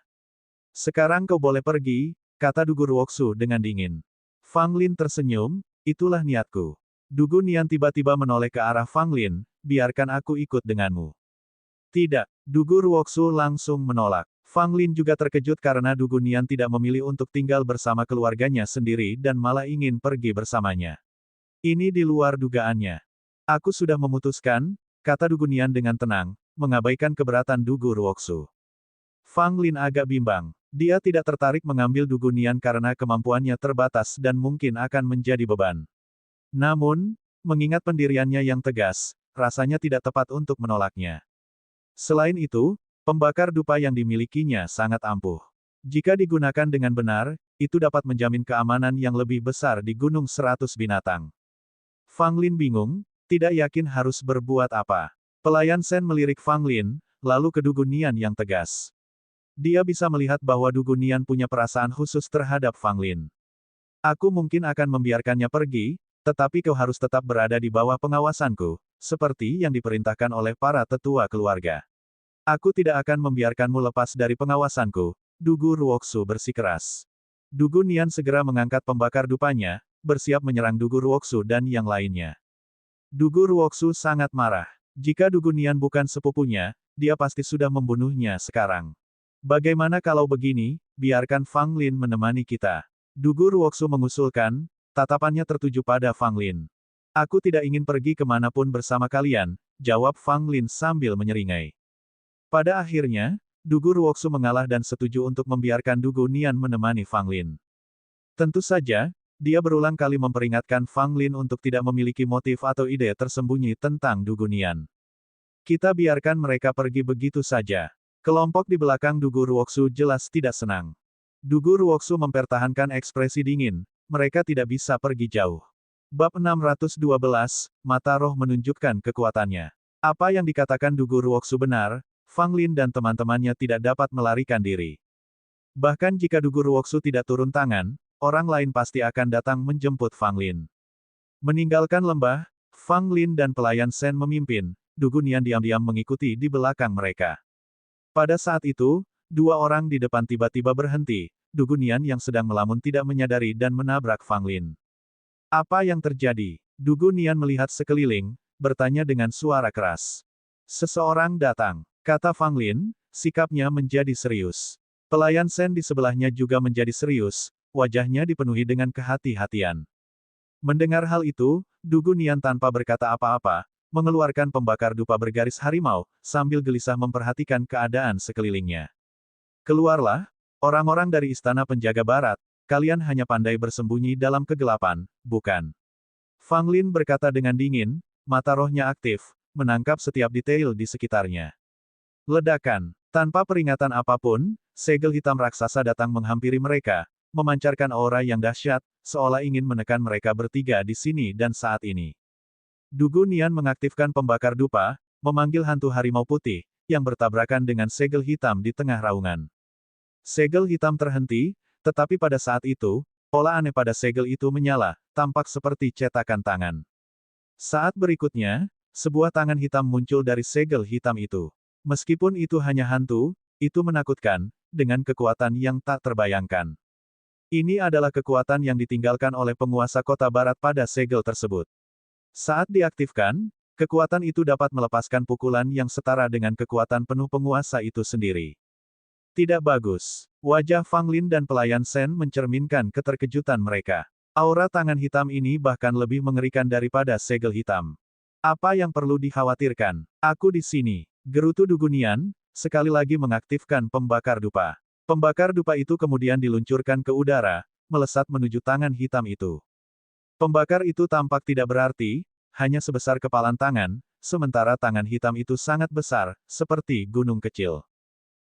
Sekarang kau boleh pergi, kata Dugu Ruoksu dengan dingin. Fang Lin tersenyum, itulah niatku. Dugu Nian tiba-tiba menoleh ke arah Fang Lin, biarkan aku ikut denganmu. Tidak, Dugu Ruoksu langsung menolak. Fang Lin juga terkejut karena Dugu Nian tidak memilih untuk tinggal bersama keluarganya sendiri dan malah ingin pergi bersamanya. Ini di luar dugaannya. Aku sudah memutuskan, kata Dugu Nian dengan tenang, mengabaikan keberatan Dugu Ruoksu. Fang Lin agak bimbang. Dia tidak tertarik mengambil Dugu Nian karena kemampuannya terbatas dan mungkin akan menjadi beban. Namun, mengingat pendiriannya yang tegas, rasanya tidak tepat untuk menolaknya. Selain itu, Pembakar dupa yang dimilikinya sangat ampuh. Jika digunakan dengan benar, itu dapat menjamin keamanan yang lebih besar di Gunung 100 Binatang. Fang Lin bingung, tidak yakin harus berbuat apa. Pelayan Sen melirik Fang Lin, lalu ke Dugu Nian yang tegas. Dia bisa melihat bahwa Dugu Nian punya perasaan khusus terhadap Fang Lin. Aku mungkin akan membiarkannya pergi, tetapi kau harus tetap berada di bawah pengawasanku, seperti yang diperintahkan oleh para tetua keluarga. Aku tidak akan membiarkanmu lepas dari pengawasanku, Dugu Ruoksu bersikeras. Dugu Nian segera mengangkat pembakar dupanya, bersiap menyerang Dugu Ruoksu dan yang lainnya. Dugu Ruoksu sangat marah. Jika Dugu Nian bukan sepupunya, dia pasti sudah membunuhnya sekarang. Bagaimana kalau begini, biarkan Fang Lin menemani kita. Dugu Ruoksu mengusulkan, tatapannya tertuju pada Fang Lin. Aku tidak ingin pergi kemanapun bersama kalian, jawab Fang Lin sambil menyeringai. Pada akhirnya, Dugu Ruoksu mengalah dan setuju untuk membiarkan Dugu Nian menemani Fang Lin. Tentu saja, dia berulang kali memperingatkan Fang Lin untuk tidak memiliki motif atau ide tersembunyi tentang Dugu Nian. Kita biarkan mereka pergi begitu saja. Kelompok di belakang Dugu Ruoksu jelas tidak senang. Dugu Ruoksu mempertahankan ekspresi dingin, mereka tidak bisa pergi jauh. Bab 612, Mata Roh menunjukkan kekuatannya. Apa yang dikatakan Dugu Ruoksu benar, Fang Lin dan teman-temannya tidak dapat melarikan diri. Bahkan jika Dugu Ruoksu tidak turun tangan, orang lain pasti akan datang menjemput Fang Lin. Meninggalkan lembah, Fang Lin dan pelayan Sen memimpin, Dugu Nian diam-diam mengikuti di belakang mereka. Pada saat itu, dua orang di depan tiba-tiba berhenti, Dugu Nian yang sedang melamun tidak menyadari dan menabrak Fang Lin. Apa yang terjadi? Dugu Nian melihat sekeliling, bertanya dengan suara keras. Seseorang datang, kata Fang Lin, sikapnya menjadi serius. Pelayan Sen di sebelahnya juga menjadi serius, wajahnya dipenuhi dengan kehati-hatian. Mendengar hal itu, Dugu Nian tanpa berkata apa-apa, mengeluarkan pembakar dupa bergaris harimau, sambil gelisah memperhatikan keadaan sekelilingnya. Keluarlah, orang-orang dari Istana Penjaga Barat, kalian hanya pandai bersembunyi dalam kegelapan, bukan? Fang Lin berkata dengan dingin, mata rohnya aktif, menangkap setiap detail di sekitarnya. Ledakan. Tanpa peringatan apapun, segel hitam raksasa datang menghampiri mereka, memancarkan aura yang dahsyat, seolah ingin menekan mereka bertiga di sini dan saat ini. Dugu Nian mengaktifkan pembakar dupa, memanggil hantu harimau putih, yang bertabrakan dengan segel hitam di tengah raungan. Segel hitam terhenti, tetapi pada saat itu, pola aneh pada segel itu menyala, tampak seperti cetakan tangan. Saat berikutnya, sebuah tangan hitam muncul dari segel hitam itu. Meskipun itu hanya hantu, itu menakutkan, dengan kekuatan yang tak terbayangkan. Ini adalah kekuatan yang ditinggalkan oleh penguasa kota barat pada segel tersebut. Saat diaktifkan, kekuatan itu dapat melepaskan pukulan yang setara dengan kekuatan penuh penguasa itu sendiri. Tidak bagus. Wajah Fang Lin dan pelayan Sen mencerminkan keterkejutan mereka. Aura tangan hitam ini bahkan lebih mengerikan daripada segel hitam. Apa yang perlu dikhawatirkan? Aku di sini. Gerutu Dugu Nian, sekali lagi mengaktifkan pembakar dupa. Pembakar dupa itu kemudian diluncurkan ke udara, melesat menuju tangan hitam itu. Pembakar itu tampak tidak berarti, hanya sebesar kepalan tangan, sementara tangan hitam itu sangat besar, seperti gunung kecil.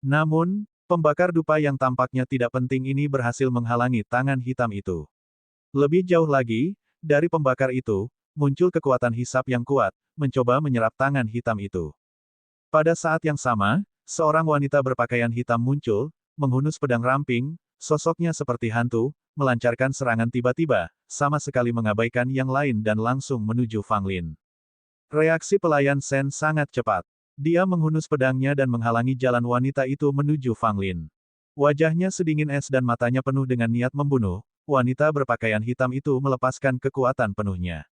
Namun, pembakar dupa yang tampaknya tidak penting ini berhasil menghalangi tangan hitam itu. Lebih jauh lagi, dari pembakar itu, muncul kekuatan hisap yang kuat, mencoba menyerap tangan hitam itu. Pada saat yang sama, seorang wanita berpakaian hitam muncul, menghunus pedang ramping, sosoknya seperti hantu, melancarkan serangan tiba-tiba, sama sekali mengabaikan yang lain dan langsung menuju Fang Lin. Reaksi pelayan Sen sangat cepat. Dia menghunus pedangnya dan menghalangi jalan wanita itu menuju Fang Lin. Wajahnya sedingin es dan matanya penuh dengan niat membunuh, wanita berpakaian hitam itu melepaskan kekuatan penuhnya.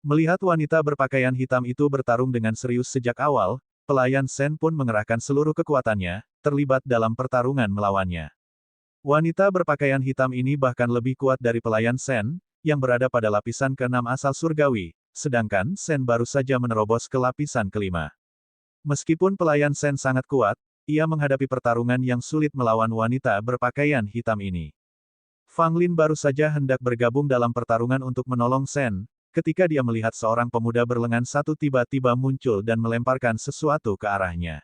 Melihat wanita berpakaian hitam itu bertarung dengan serius sejak awal, pelayan Sen pun mengerahkan seluruh kekuatannya, terlibat dalam pertarungan melawannya. Wanita berpakaian hitam ini bahkan lebih kuat dari pelayan Sen, yang berada pada lapisan ke-6 asal surgawi, sedangkan Sen baru saja menerobos ke lapisan ke-5. Meskipun pelayan Sen sangat kuat, ia menghadapi pertarungan yang sulit melawan wanita berpakaian hitam ini. Fang Lin baru saja hendak bergabung dalam pertarungan untuk menolong Sen, ketika dia melihat seorang pemuda berlengan satu tiba-tiba muncul dan melemparkan sesuatu ke arahnya.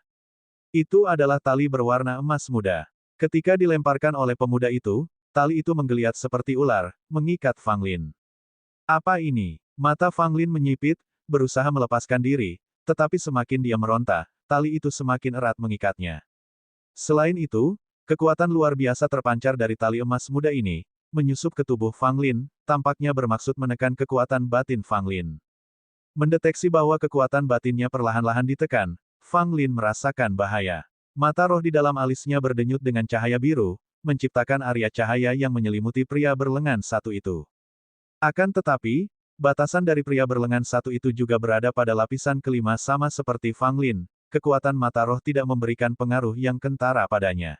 Itu adalah tali berwarna emas muda. Ketika dilemparkan oleh pemuda itu, tali itu menggeliat seperti ular, mengikat Fang Lin. Apa ini? Mata Fang Lin menyipit, berusaha melepaskan diri, tetapi semakin dia meronta, tali itu semakin erat mengikatnya. Selain itu, kekuatan luar biasa terpancar dari tali emas muda ini, menyusup ke tubuh Fang Lin, tampaknya bermaksud menekan kekuatan batin Fang Lin. Mendeteksi bahwa kekuatan batinnya perlahan-lahan ditekan, Fang Lin merasakan bahaya. Mata roh di dalam alisnya berdenyut dengan cahaya biru, menciptakan area cahaya yang menyelimuti pria berlengan satu itu. Akan tetapi, batasan dari pria berlengan satu itu juga berada pada lapisan kelima sama seperti Fang Lin, kekuatan mata roh tidak memberikan pengaruh yang kentara padanya.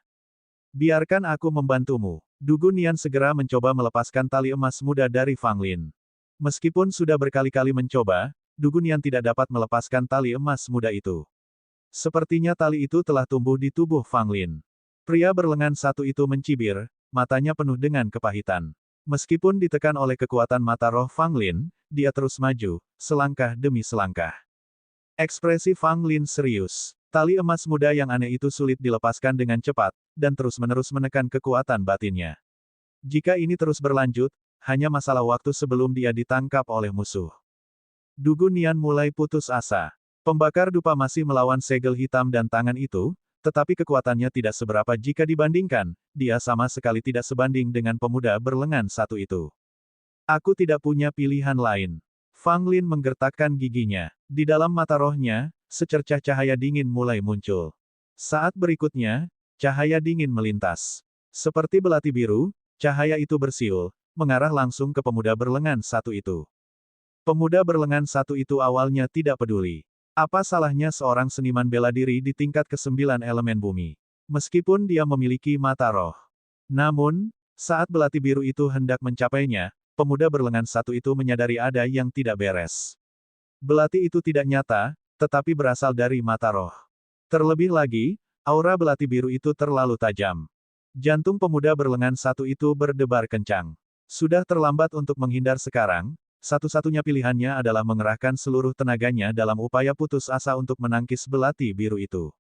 Biarkan aku membantumu. Dugu Nian segera mencoba melepaskan tali emas muda dari Fang Lin. Meskipun sudah berkali-kali mencoba, Dugu Nian tidak dapat melepaskan tali emas muda itu. Sepertinya tali itu telah tumbuh di tubuh Fang Lin. Pria berlengan satu itu mencibir, matanya penuh dengan kepahitan. Meskipun ditekan oleh kekuatan mata roh Fang Lin, dia terus maju, selangkah demi selangkah. Ekspresi Fang Lin serius. Tali emas muda yang aneh itu sulit dilepaskan dengan cepat, dan terus-menerus menekan kekuatan batinnya. Jika ini terus berlanjut, hanya masalah waktu sebelum dia ditangkap oleh musuh. Dugu Nian mulai putus asa. Pembakar dupa masih melawan segel hitam dan tangan itu, tetapi kekuatannya tidak seberapa jika dibandingkan, dia sama sekali tidak sebanding dengan pemuda berlengan satu itu. Aku tidak punya pilihan lain. Fang Lin menggertakkan giginya. Di dalam mata rohnya, secercah cahaya dingin mulai muncul. Saat berikutnya, cahaya dingin melintas. Seperti belati biru, cahaya itu bersiul, mengarah langsung ke pemuda berlengan satu itu. Pemuda berlengan satu itu awalnya tidak peduli. Apa salahnya seorang seniman bela diri di tingkat ke-9 elemen bumi? Meskipun dia memiliki mata roh. Namun, saat belati biru itu hendak mencapainya, pemuda berlengan satu itu menyadari ada yang tidak beres. Belati itu tidak nyata, tetapi berasal dari mata roh. Terlebih lagi, aura belati biru itu terlalu tajam. Jantung pemuda berlengan satu itu berdebar kencang. Sudah terlambat untuk menghindar sekarang, satu-satunya pilihannya adalah mengerahkan seluruh tenaganya dalam upaya putus asa untuk menangkis belati biru itu.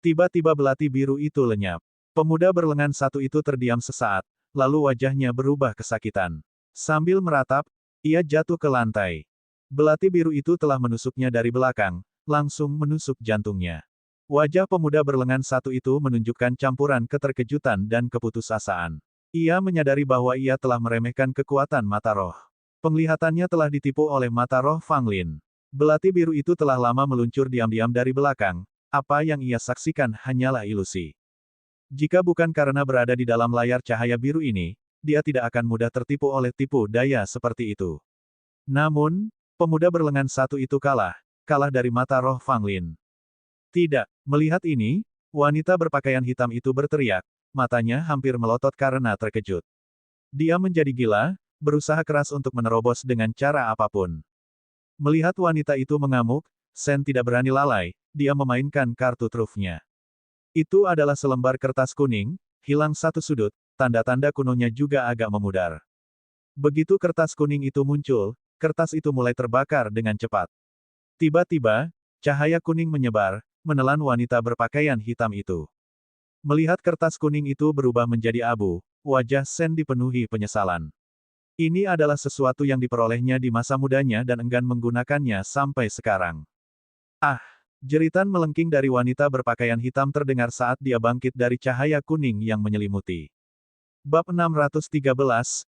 Tiba-tiba belati biru itu lenyap. Pemuda berlengan satu itu terdiam sesaat, lalu wajahnya berubah kesakitan. Sambil meratap, ia jatuh ke lantai. Belati biru itu telah menusuknya dari belakang, langsung menusuk jantungnya. Wajah pemuda berlengan satu itu menunjukkan campuran keterkejutan dan keputusasaan. Ia menyadari bahwa ia telah meremehkan kekuatan mata roh. Penglihatannya telah ditipu oleh mata roh Fang Lin. Belati biru itu telah lama meluncur diam-diam dari belakang, apa yang ia saksikan hanyalah ilusi. Jika bukan karena berada di dalam layar cahaya biru ini, dia tidak akan mudah tertipu oleh tipu daya seperti itu. Namun, pemuda berlengan satu itu kalah dari mata roh Fang Lin. Tidak, melihat ini, wanita berpakaian hitam itu berteriak, matanya hampir melotot karena terkejut. Dia menjadi gila, berusaha keras untuk menerobos dengan cara apapun. Melihat wanita itu mengamuk, Sen tidak berani lalai, dia memainkan kartu trufnya. Itu adalah selembar kertas kuning, hilang satu sudut, tanda-tanda kunonya juga agak memudar. Begitu kertas kuning itu muncul, kertas itu mulai terbakar dengan cepat. Tiba-tiba, cahaya kuning menyebar, menelan wanita berpakaian hitam itu. Melihat kertas kuning itu berubah menjadi abu, wajah Sen dipenuhi penyesalan. Ini adalah sesuatu yang diperolehnya di masa mudanya dan enggan menggunakannya sampai sekarang. Ah! Jeritan melengking dari wanita berpakaian hitam terdengar saat dia bangkit dari cahaya kuning yang menyelimuti. Bab 613,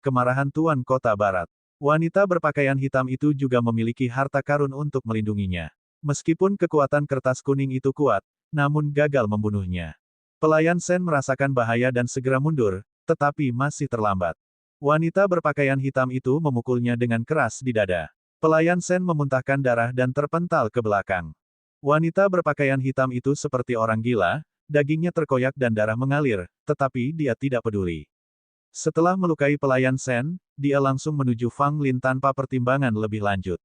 Kemarahan Tuan Kota Barat. Wanita berpakaian hitam itu juga memiliki harta karun untuk melindunginya. Meskipun kekuatan kertas kuning itu kuat, namun gagal membunuhnya. Pelayan Sen merasakan bahaya dan segera mundur, tetapi masih terlambat. Wanita berpakaian hitam itu memukulnya dengan keras di dada. Pelayan Sen memuntahkan darah dan terpental ke belakang. Wanita berpakaian hitam itu seperti orang gila, dagingnya terkoyak dan darah mengalir, tetapi dia tidak peduli. Setelah melukai pelayan Sen, dia langsung menuju Fang Lin tanpa pertimbangan lebih lanjut.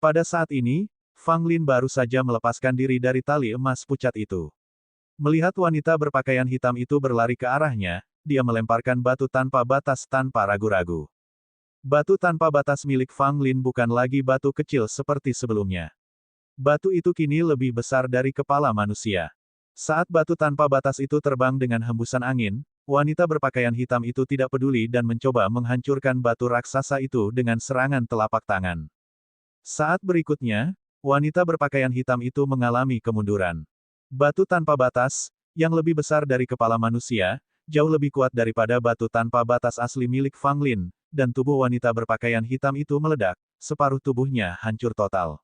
Pada saat ini, Fang Lin baru saja melepaskan diri dari tali emas pucat itu. Melihat wanita berpakaian hitam itu berlari ke arahnya, dia melemparkan batu tanpa batas tanpa ragu-ragu. Batu tanpa batas milik Fang Lin bukan lagi batu kecil seperti sebelumnya. Batu itu kini lebih besar dari kepala manusia. Saat batu tanpa batas itu terbang dengan hembusan angin, wanita berpakaian hitam itu tidak peduli dan mencoba menghancurkan batu raksasa itu dengan serangan telapak tangan. Saat berikutnya, wanita berpakaian hitam itu mengalami kemunduran. Batu tanpa batas, yang lebih besar dari kepala manusia, jauh lebih kuat daripada batu tanpa batas asli milik Fang Lin, dan tubuh wanita berpakaian hitam itu meledak, separuh tubuhnya hancur total.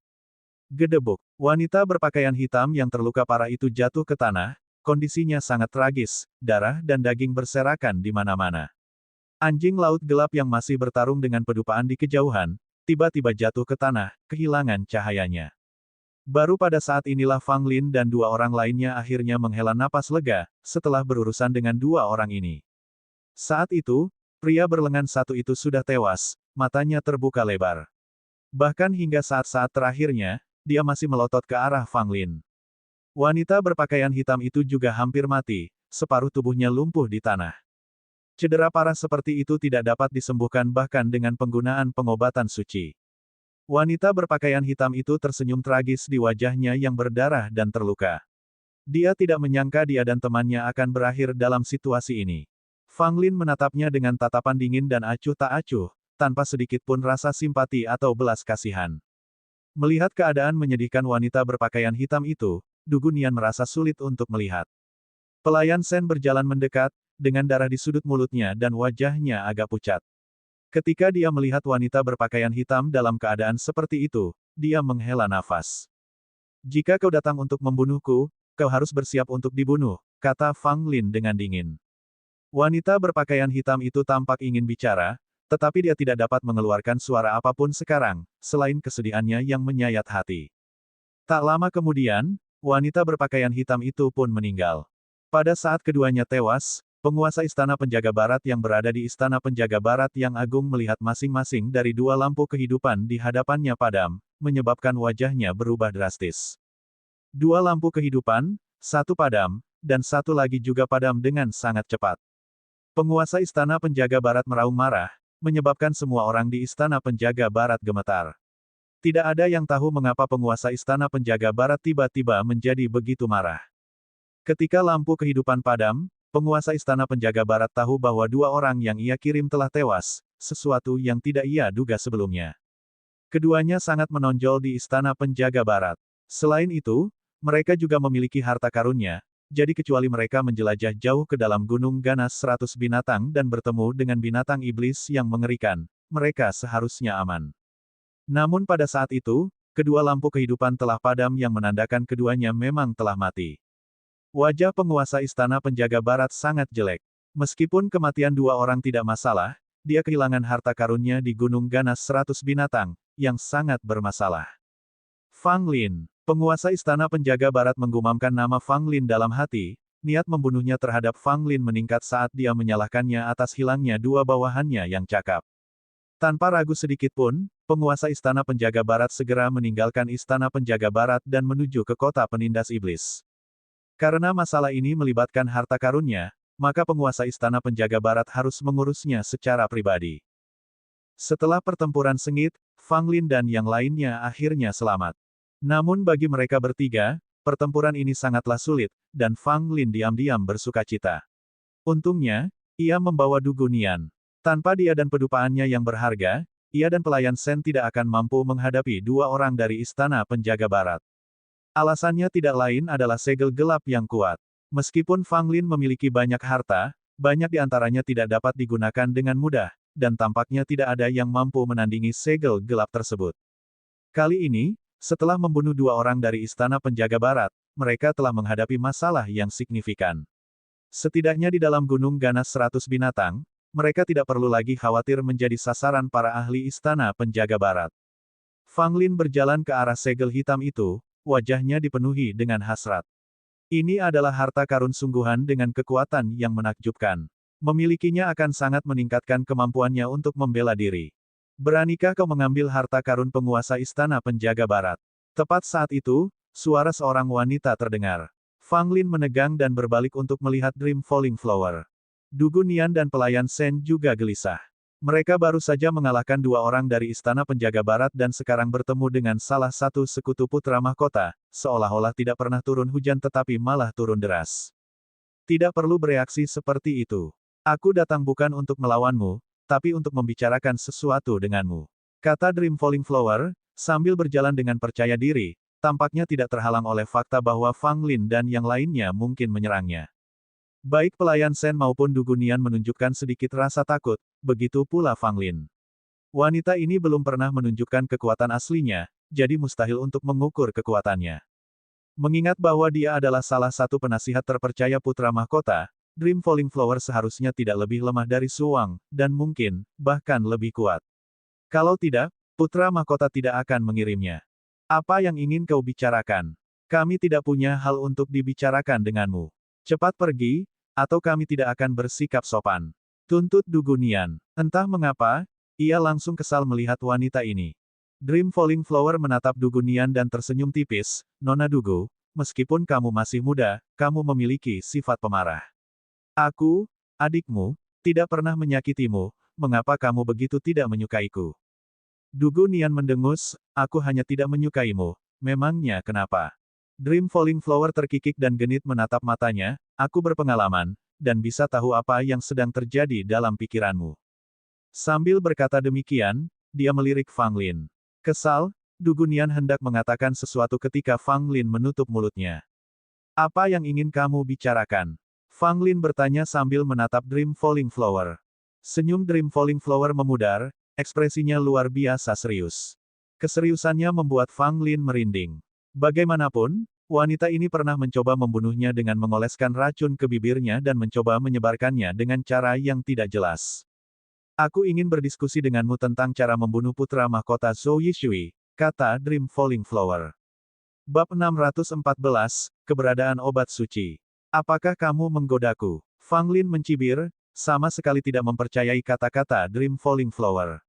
Gedebuk, wanita berpakaian hitam yang terluka parah itu jatuh ke tanah, kondisinya sangat tragis, darah dan daging berserakan di mana-mana. Anjing laut gelap yang masih bertarung dengan pedupaan di kejauhan, tiba-tiba jatuh ke tanah, kehilangan cahayanya. Baru pada saat inilah Fang Lin dan dua orang lainnya akhirnya menghela napas lega, setelah berurusan dengan dua orang ini. Saat itu, pria berlengan satu itu sudah tewas, matanya terbuka lebar. Bahkan hingga saat-saat terakhirnya, dia masih melotot ke arah Fang Lin. Wanita berpakaian hitam itu juga hampir mati, separuh tubuhnya lumpuh di tanah. Cedera parah seperti itu tidak dapat disembuhkan bahkan dengan penggunaan pengobatan suci. Wanita berpakaian hitam itu tersenyum tragis di wajahnya yang berdarah dan terluka. Dia tidak menyangka dia dan temannya akan berakhir dalam situasi ini. Fang Lin menatapnya dengan tatapan dingin dan acuh tak acuh, tanpa sedikit pun rasa simpati atau belas kasihan. Melihat keadaan menyedihkan wanita berpakaian hitam itu, Du Gunian merasa sulit untuk melihat. Pelayan Sen berjalan mendekat, dengan darah di sudut mulutnya dan wajahnya agak pucat. Ketika dia melihat wanita berpakaian hitam dalam keadaan seperti itu, dia menghela nafas. "Jika kau datang untuk membunuhku, kau harus bersiap untuk dibunuh," kata Fang Lin dengan dingin. Wanita berpakaian hitam itu tampak ingin bicara, tetapi dia tidak dapat mengeluarkan suara apapun sekarang, selain kesedihannya yang menyayat hati. Tak lama kemudian, wanita berpakaian hitam itu pun meninggal. Pada saat keduanya tewas, penguasa Istana Penjaga Barat yang berada di Istana Penjaga Barat yang agung melihat masing-masing dari dua lampu kehidupan di hadapannya padam, menyebabkan wajahnya berubah drastis. Dua lampu kehidupan, satu padam, dan satu lagi juga padam dengan sangat cepat. Penguasa Istana Penjaga Barat meraung marah, menyebabkan semua orang di Istana Penjaga Barat gemetar. Tidak ada yang tahu mengapa penguasa Istana Penjaga Barat tiba-tiba menjadi begitu marah. Ketika lampu kehidupan padam, penguasa Istana Penjaga Barat tahu bahwa dua orang yang ia kirim telah tewas, sesuatu yang tidak ia duga sebelumnya. Keduanya sangat menonjol di Istana Penjaga Barat. Selain itu, mereka juga memiliki harta karunnya, jadi kecuali mereka menjelajah jauh ke dalam gunung ganas 100 binatang dan bertemu dengan binatang iblis yang mengerikan, mereka seharusnya aman. Namun pada saat itu, kedua lampu kehidupan telah padam yang menandakan keduanya memang telah mati. Wajah penguasa Istana Penjaga Barat sangat jelek. Meskipun kematian dua orang tidak masalah, dia kehilangan harta karunnya di gunung ganas 100 binatang, yang sangat bermasalah. Fang Lin. Penguasa Istana Penjaga Barat menggumamkan nama Fang Lin dalam hati, niat membunuhnya terhadap Fang Lin meningkat saat dia menyalahkannya atas hilangnya dua bawahannya yang cakap. Tanpa ragu sedikit pun, penguasa Istana Penjaga Barat segera meninggalkan Istana Penjaga Barat dan menuju ke kota penindas iblis. Karena masalah ini melibatkan harta karunnya, maka penguasa Istana Penjaga Barat harus mengurusnya secara pribadi. Setelah pertempuran sengit, Fang Lin dan yang lainnya akhirnya selamat. Namun bagi mereka bertiga, pertempuran ini sangatlah sulit, dan Fang Lin diam-diam bersukacita. Untungnya, ia membawa Du Gunian. Tanpa dia dan pedupaannya yang berharga, ia dan pelayan Sen tidak akan mampu menghadapi dua orang dari Istana Penjaga Barat. Alasannya tidak lain adalah segel gelap yang kuat. Meskipun Fang Lin memiliki banyak harta, banyak di antaranya tidak dapat digunakan dengan mudah, dan tampaknya tidak ada yang mampu menandingi segel gelap tersebut. Kali ini, setelah membunuh dua orang dari Istana Penjaga Barat, mereka telah menghadapi masalah yang signifikan. Setidaknya di dalam gunung ganas 100 binatang, mereka tidak perlu lagi khawatir menjadi sasaran para ahli Istana Penjaga Barat. Fang Lin berjalan ke arah segel hitam itu, wajahnya dipenuhi dengan hasrat. Ini adalah harta karun sungguhan dengan kekuatan yang menakjubkan. Memilikinya akan sangat meningkatkan kemampuannya untuk membela diri. Beranikah kau mengambil harta karun penguasa Istana Penjaga Barat? Tepat saat itu, suara seorang wanita terdengar. Fang Lin menegang dan berbalik untuk melihat Dream Falling Flower. Du Gunian dan pelayan Sen juga gelisah. Mereka baru saja mengalahkan dua orang dari Istana Penjaga Barat dan sekarang bertemu dengan salah satu sekutu putra mahkota, seolah-olah tidak pernah turun hujan tetapi malah turun deras. Tidak perlu bereaksi seperti itu. Aku datang bukan untuk melawanmu, tapi untuk membicarakan sesuatu denganmu. Kata Dream Falling Flower, sambil berjalan dengan percaya diri, tampaknya tidak terhalang oleh fakta bahwa Fang Lin dan yang lainnya mungkin menyerangnya. Baik pelayan Sen maupun Dugunian menunjukkan sedikit rasa takut, begitu pula Fang Lin. Wanita ini belum pernah menunjukkan kekuatan aslinya, jadi mustahil untuk mengukur kekuatannya. Mengingat bahwa dia adalah salah satu penasihat terpercaya putra mahkota, Dream Falling Flower seharusnya tidak lebih lemah dari Suwang, dan mungkin, bahkan lebih kuat. Kalau tidak, putra mahkota tidak akan mengirimnya. Apa yang ingin kau bicarakan? Kami tidak punya hal untuk dibicarakan denganmu. Cepat pergi, atau kami tidak akan bersikap sopan. Tuntut Dugunian. Entah mengapa, ia langsung kesal melihat wanita ini. Dream Falling Flower menatap Dugunian dan tersenyum tipis, Nona Dugu, meskipun kamu masih muda, kamu memiliki sifat pemarah. Aku, adikmu, tidak pernah menyakitimu, mengapa kamu begitu tidak menyukaiku? Dugunian mendengus, aku hanya tidak menyukaimu, memangnya kenapa? Dream Falling Flower terkikik dan genit menatap matanya, aku berpengalaman, dan bisa tahu apa yang sedang terjadi dalam pikiranmu. Sambil berkata demikian, dia melirik Fang Lin. Kesal, Dugunian hendak mengatakan sesuatu ketika Fang Lin menutup mulutnya. Apa yang ingin kamu bicarakan? Fang Lin bertanya sambil menatap Dream Falling Flower. Senyum Dream Falling Flower memudar, ekspresinya luar biasa serius. Keseriusannya membuat Fang Lin merinding. Bagaimanapun, wanita ini pernah mencoba membunuhnya dengan mengoleskan racun ke bibirnya dan mencoba menyebarkannya dengan cara yang tidak jelas. Aku ingin berdiskusi denganmu tentang cara membunuh putra mahkota Zhou Yishui, kata Dream Falling Flower. Bab 614, Keberadaan Obat Suci. Apakah kamu menggodaku? Fang Lin mencibir, sama sekali tidak mempercayai kata-kata Dream Falling Flower.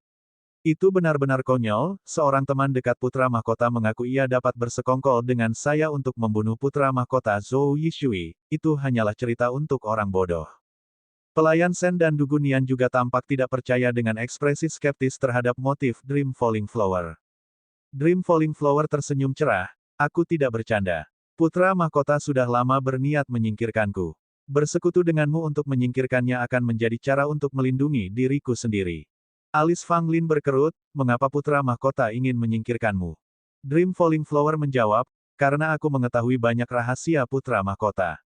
Itu benar-benar konyol, seorang teman dekat putra mahkota mengaku ia dapat bersekongkol dengan saya untuk membunuh putra mahkota Zhou Yishui, itu hanyalah cerita untuk orang bodoh. Pelayan Sen dan Dugunian juga tampak tidak percaya dengan ekspresi skeptis terhadap motif Dream Falling Flower. Dream Falling Flower tersenyum cerah, aku tidak bercanda. Putra mahkota sudah lama berniat menyingkirkanku. Bersekutu denganmu untuk menyingkirkannya akan menjadi cara untuk melindungi diriku sendiri. Alis Fang Lin berkerut, mengapa putra mahkota ingin menyingkirkanmu? Dream Falling Flower menjawab, karena aku mengetahui banyak rahasia putra mahkota.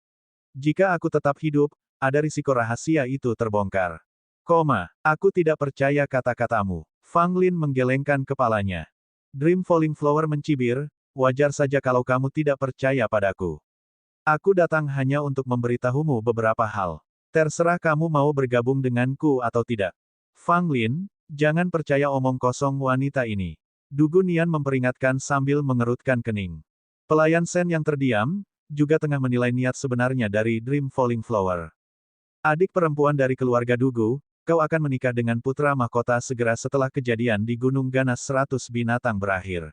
Jika aku tetap hidup, ada risiko rahasia itu terbongkar. Aku tidak percaya kata-katamu. Fang Lin menggelengkan kepalanya. Dream Falling Flower mencibir, wajar saja kalau kamu tidak percaya padaku. Aku datang hanya untuk memberitahumu beberapa hal. Terserah kamu mau bergabung denganku atau tidak. Fang Lin, jangan percaya omong kosong wanita ini. Dugunian memperingatkan sambil mengerutkan kening. Pelayan Sen yang terdiam, juga tengah menilai niat sebenarnya dari Dream Falling Flower. Adik perempuan dari keluarga Dugu, kau akan menikah dengan putra mahkota segera setelah kejadian di Gunung Ganas 100 binatang berakhir.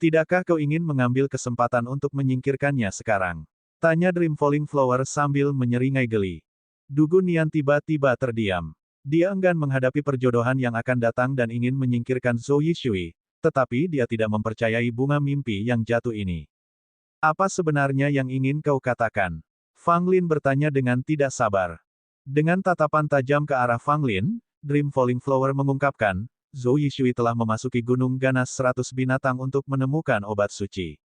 Tidakkah kau ingin mengambil kesempatan untuk menyingkirkannya sekarang? Tanya Dream Falling Flower sambil menyeringai geli. Dugunian tiba-tiba terdiam. Dia enggan menghadapi perjodohan yang akan datang dan ingin menyingkirkan Zhou Yishui, tetapi dia tidak mempercayai bunga mimpi yang jatuh ini. Apa sebenarnya yang ingin kau katakan? Fang Lin bertanya dengan tidak sabar. Dengan tatapan tajam ke arah Fang Lin, Dream Falling Flower mengungkapkan, Zhou Yishui telah memasuki Gunung Ganas 100 binatang untuk menemukan obat suci.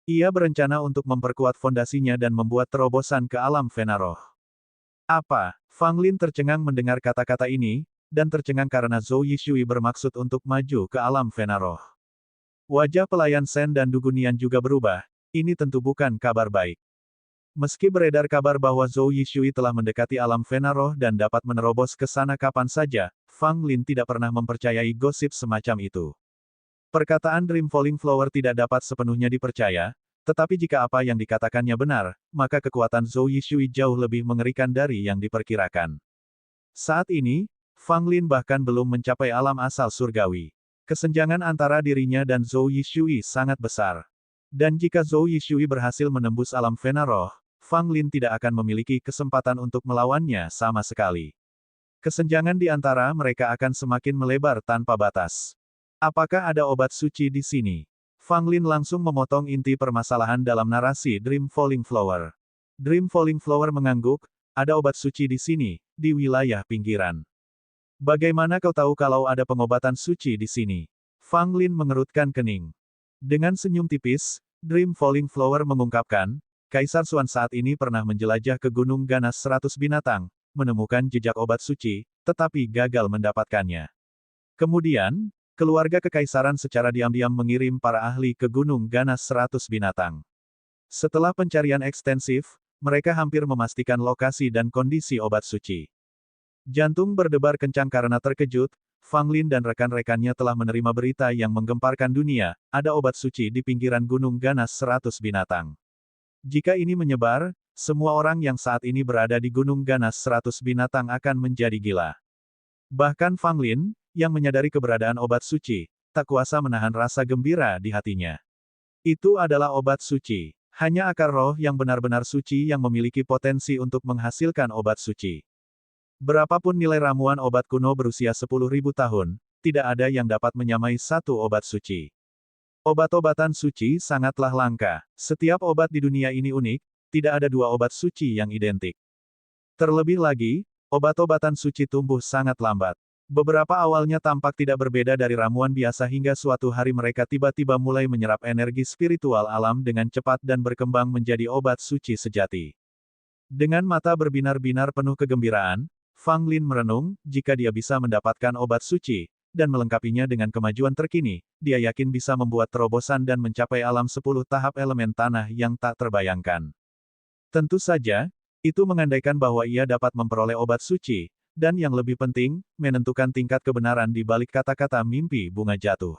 Ia berencana untuk memperkuat fondasinya dan membuat terobosan ke alam Venaroh. Apa? Fang Lin tercengang mendengar kata-kata ini, dan tercengang karena Zhou Yishui bermaksud untuk maju ke alam Venaroh. Wajah pelayan Sen dan Dugunian juga berubah, ini tentu bukan kabar baik. Meski beredar kabar bahwa Zhou Yishui telah mendekati alam Venaroh dan dapat menerobos ke sana kapan saja, Fang Lin tidak pernah mempercayai gosip semacam itu. Perkataan Dream Falling Flower tidak dapat sepenuhnya dipercaya, tetapi jika apa yang dikatakannya benar, maka kekuatan Zhou Yishui jauh lebih mengerikan dari yang diperkirakan. Saat ini, Fang Lin bahkan belum mencapai alam asal surgawi. Kesenjangan antara dirinya dan Zhou Yishui sangat besar. Dan jika Zhou Yishui berhasil menembus alam Venaroh, Fang Lin tidak akan memiliki kesempatan untuk melawannya sama sekali. Kesenjangan di antara mereka akan semakin melebar tanpa batas. Apakah ada obat suci di sini? Fang Lin langsung memotong inti permasalahan dalam narasi Dream Falling Flower. Dream Falling Flower mengangguk, ada obat suci di sini, di wilayah pinggiran. Bagaimana kau tahu kalau ada pengobatan suci di sini? Fang Lin mengerutkan kening. Dengan senyum tipis, Dream Falling Flower mengungkapkan, Kaisar Xuan saat ini pernah menjelajah ke Gunung Ganas 100 binatang, menemukan jejak obat suci, tetapi gagal mendapatkannya. Kemudian, keluarga kekaisaran secara diam-diam mengirim para ahli ke Gunung Ganas 100 binatang. Setelah pencarian ekstensif, mereka hampir memastikan lokasi dan kondisi obat suci. Jantung berdebar kencang karena terkejut, Fang Lin dan rekan-rekannya telah menerima berita yang menggemparkan dunia, ada obat suci di pinggiran Gunung Ganas 100 binatang. Jika ini menyebar, semua orang yang saat ini berada di Gunung Ganas 100 binatang akan menjadi gila. Bahkan Fang Lin, yang menyadari keberadaan obat suci, tak kuasa menahan rasa gembira di hatinya. Itu adalah obat suci. Hanya akar roh yang benar-benar suci yang memiliki potensi untuk menghasilkan obat suci. Berapapun nilai ramuan obat kuno berusia 10.000 tahun, tidak ada yang dapat menyamai satu obat suci. Obat-obatan suci sangatlah langka. Setiap obat di dunia ini unik, tidak ada dua obat suci yang identik. Terlebih lagi, obat-obatan suci tumbuh sangat lambat. Beberapa awalnya tampak tidak berbeda dari ramuan biasa hingga suatu hari mereka tiba-tiba mulai menyerap energi spiritual alam dengan cepat dan berkembang menjadi obat suci sejati. Dengan mata berbinar-binar penuh kegembiraan, Fang Lin merenung, jika dia bisa mendapatkan obat suci, dan melengkapinya dengan kemajuan terkini, dia yakin bisa membuat terobosan dan mencapai alam 10 tahap elemen tanah yang tak terbayangkan. Tentu saja, itu mengandaikan bahwa ia dapat memperoleh obat suci, dan yang lebih penting, menentukan tingkat kebenaran di balik kata-kata mimpi bunga jatuh.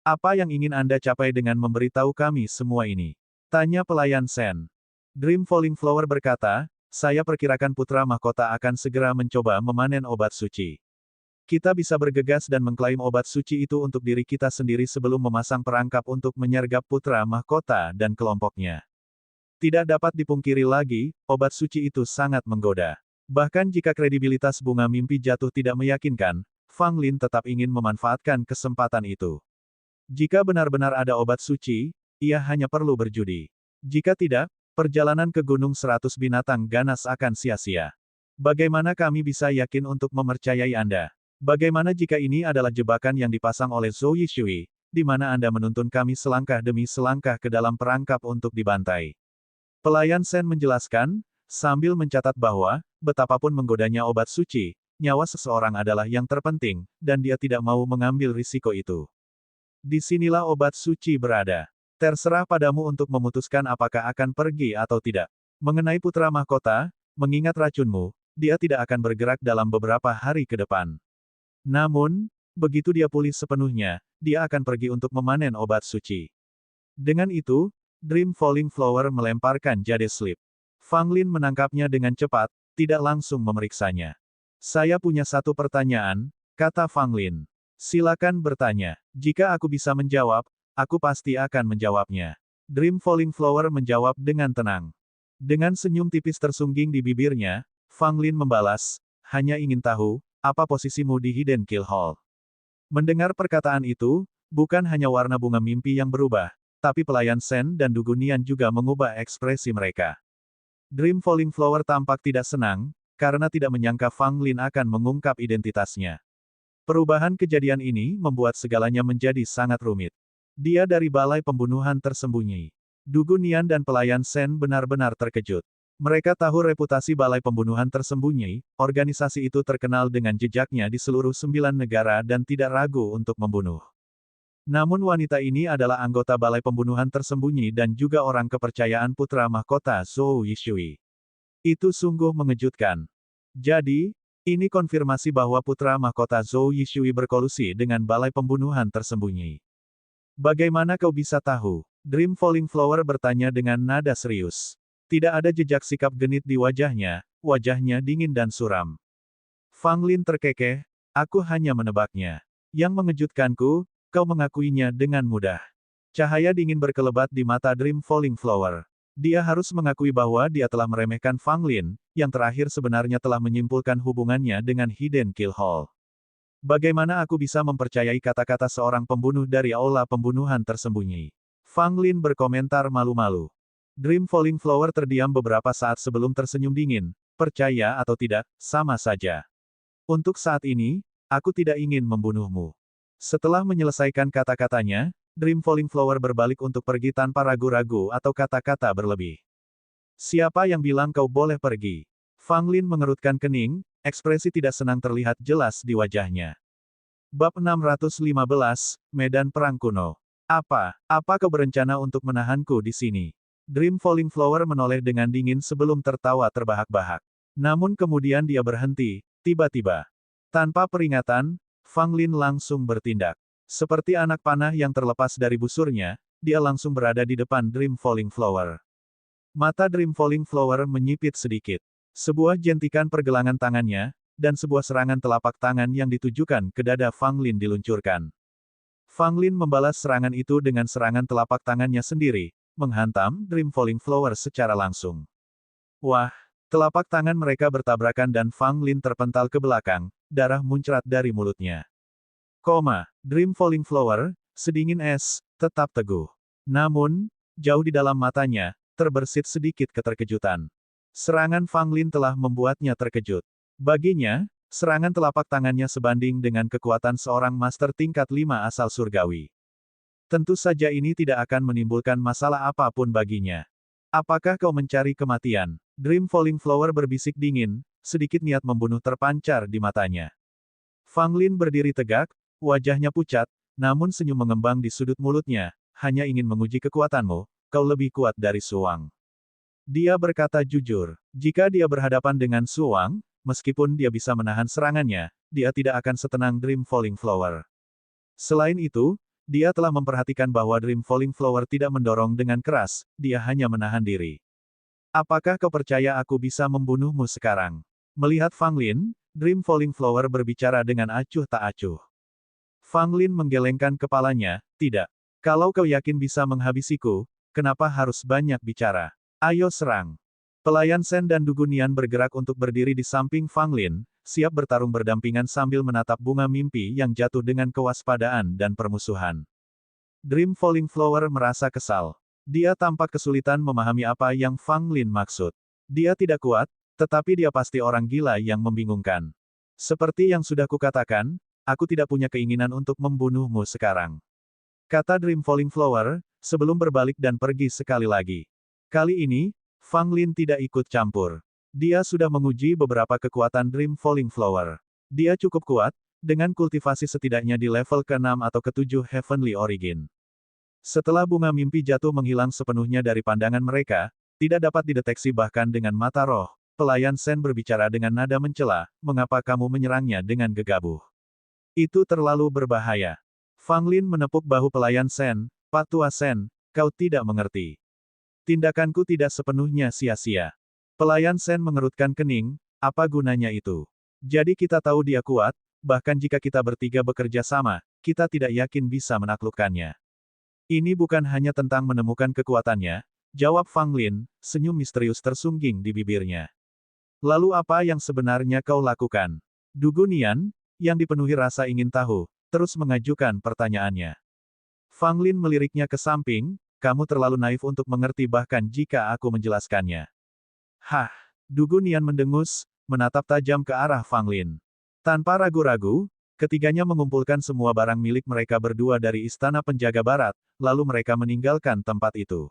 Apa yang ingin Anda capai dengan memberitahu kami semua ini? Tanya pelayan Sen. Dream Falling Flower berkata, saya perkirakan putra mahkota akan segera mencoba memanen obat suci. Kita bisa bergegas dan mengklaim obat suci itu untuk diri kita sendiri sebelum memasang perangkap untuk menyergap putra mahkota dan kelompoknya. Tidak dapat dipungkiri lagi, obat suci itu sangat menggoda. Bahkan jika kredibilitas bunga mimpi jatuh tidak meyakinkan, Fang Lin tetap ingin memanfaatkan kesempatan itu. Jika benar-benar ada obat suci, ia hanya perlu berjudi. Jika tidak, perjalanan ke Gunung 100 binatang ganas akan sia-sia. Bagaimana kami bisa yakin untuk mempercayai Anda? Bagaimana jika ini adalah jebakan yang dipasang oleh Zhou Yishui, di mana Anda menuntun kami selangkah demi selangkah ke dalam perangkap untuk dibantai? Pelayan Sen menjelaskan, sambil mencatat bahwa, betapapun menggodanya obat suci, nyawa seseorang adalah yang terpenting, dan dia tidak mau mengambil risiko itu. Disinilah obat suci berada. Terserah padamu untuk memutuskan apakah akan pergi atau tidak. Mengenai putra mahkota, mengingat racunmu, dia tidak akan bergerak dalam beberapa hari ke depan. Namun, begitu dia pulih sepenuhnya, dia akan pergi untuk memanen obat suci. Dengan itu, Dream Falling Flower melemparkan jade slip. Fang Lin menangkapnya dengan cepat, tidak langsung memeriksanya. Saya punya satu pertanyaan, kata Fang Lin. Silakan bertanya. Jika aku bisa menjawab, aku pasti akan menjawabnya. Dream Falling Flower menjawab dengan tenang. Dengan senyum tipis tersungging di bibirnya, Fang Lin membalas, hanya ingin tahu, apa posisimu di Hidden Kill Hall. Mendengar perkataan itu, bukan hanya warna bunga mimpi yang berubah, tapi pelayan Sen dan Dugunian juga mengubah ekspresi mereka. Dream Falling Flower tampak tidak senang, karena tidak menyangka Fang Lin akan mengungkap identitasnya. Perubahan kejadian ini membuat segalanya menjadi sangat rumit. Dia dari balai pembunuhan tersembunyi. Dugunian dan pelayan Sen benar-benar terkejut. Mereka tahu reputasi balai pembunuhan tersembunyi, organisasi itu terkenal dengan jejaknya di seluruh 9 negara dan tidak ragu untuk membunuh. Namun wanita ini adalah anggota balai pembunuhan tersembunyi dan juga orang kepercayaan putra mahkota Zhou Yishui. Itu sungguh mengejutkan. Jadi, ini konfirmasi bahwa putra mahkota Zhou Yishui berkolusi dengan balai pembunuhan tersembunyi. Bagaimana kau bisa tahu? Dream Falling Flower bertanya dengan nada serius. Tidak ada jejak sikap genit di wajahnya dingin dan suram. Fang Lin terkekeh, aku hanya menebaknya. Yang mengejutkanku, kau mengakuinya dengan mudah. Cahaya dingin berkelebat di mata Dream Falling Flower. Dia harus mengakui bahwa dia telah meremehkan Fang Lin, yang terakhir sebenarnya telah menyimpulkan hubungannya dengan Hidden Kill Hall. Bagaimana aku bisa mempercayai kata-kata seorang pembunuh dari aula pembunuhan tersembunyi? Fang Lin berkomentar malu-malu. Dream Falling Flower terdiam beberapa saat sebelum tersenyum dingin. Percaya atau tidak, sama saja. Untuk saat ini, aku tidak ingin membunuhmu. Setelah menyelesaikan kata-katanya, Dream Falling Flower berbalik untuk pergi tanpa ragu-ragu atau kata-kata berlebih. Siapa yang bilang kau boleh pergi? Fang Lin mengerutkan kening, ekspresi tidak senang terlihat jelas di wajahnya. Bab 615, Medan Perang Kuno. Apa kau berencana untuk menahanku di sini? Dream Falling Flower menoleh dengan dingin sebelum tertawa terbahak-bahak. Namun kemudian dia berhenti, tiba-tiba. Tanpa peringatan, Fang Lin langsung bertindak. Seperti anak panah yang terlepas dari busurnya, dia langsung berada di depan Dream Falling Flower. Mata Dream Falling Flower menyipit sedikit. Sebuah jentikan pergelangan tangannya, dan sebuah serangan telapak tangan yang ditujukan ke dada Fang Lin diluncurkan. Fang Lin membalas serangan itu dengan serangan telapak tangannya sendiri, menghantam Dream Falling Flower secara langsung. Wah, telapak tangan mereka bertabrakan dan Fang Lin terpental ke belakang, darah muncrat dari mulutnya. Dream Falling Flower, sedingin es, tetap teguh. Namun, jauh di dalam matanya, terbersit sedikit keterkejutan. Serangan Fang Lin telah membuatnya terkejut. Baginya, serangan telapak tangannya sebanding dengan kekuatan seorang master tingkat 5 asal surgawi. Tentu saja ini tidak akan menimbulkan masalah apapun baginya. Apakah kau mencari kematian? Dream Falling Flower berbisik dingin, sedikit niat membunuh terpancar di matanya. Fang Lin berdiri tegak, wajahnya pucat, namun senyum mengembang di sudut mulutnya, hanya ingin menguji kekuatanmu, kau lebih kuat dari Suwang. Dia berkata jujur, jika dia berhadapan dengan Suwang, meskipun dia bisa menahan serangannya, dia tidak akan setenang Dream Falling Flower. Selain itu, dia telah memperhatikan bahwa Dream Falling Flower tidak mendorong dengan keras, dia hanya menahan diri. Apakah kau percaya aku bisa membunuhmu sekarang? Melihat Fang Lin, Dream Falling Flower berbicara dengan acuh tak acuh. Fang Lin menggelengkan kepalanya, tidak. Kalau kau yakin bisa menghabisiku, kenapa harus banyak bicara? Ayo serang. Pelayan Sen dan Dugu Nian bergerak untuk berdiri di samping Fang Lin, siap bertarung berdampingan sambil menatap bunga mimpi yang jatuh dengan kewaspadaan dan permusuhan. Dream Falling Flower merasa kesal. Dia tampak kesulitan memahami apa yang Fang Lin maksud. Dia tidak kuat, tetapi dia pasti orang gila yang membingungkan. Seperti yang sudah kukatakan, aku tidak punya keinginan untuk membunuhmu sekarang. Kata Dream Falling Flower, sebelum berbalik dan pergi sekali lagi. Kali ini, Fang Lin tidak ikut campur. Dia sudah menguji beberapa kekuatan Dream Falling Flower. Dia cukup kuat, dengan kultivasi setidaknya di level ke-6 atau ke-7 Heavenly Origin. Setelah bunga mimpi jatuh menghilang sepenuhnya dari pandangan mereka, tidak dapat dideteksi bahkan dengan mata roh, pelayan Sen berbicara dengan nada mencela, mengapa kamu menyerangnya dengan gegabah? Itu terlalu berbahaya. Fang Lin menepuk bahu pelayan Sen, Pak Tua Sen, kau tidak mengerti. Tindakanku tidak sepenuhnya sia-sia. Pelayan Sen mengerutkan kening, apa gunanya itu? Jadi kita tahu dia kuat, bahkan jika kita bertiga bekerja sama, kita tidak yakin bisa menaklukkannya. Ini bukan hanya tentang menemukan kekuatannya, jawab Fang Lin, senyum misterius tersungging di bibirnya. Lalu apa yang sebenarnya kau lakukan? Dugu Nian, yang dipenuhi rasa ingin tahu, terus mengajukan pertanyaannya. Fang Lin meliriknya ke samping, kamu terlalu naif untuk mengerti bahkan jika aku menjelaskannya. Hah, Dugu Nian mendengus, menatap tajam ke arah Fang Lin. Tanpa ragu-ragu, ketiganya mengumpulkan semua barang milik mereka berdua dari Istana Penjaga Barat, lalu mereka meninggalkan tempat itu.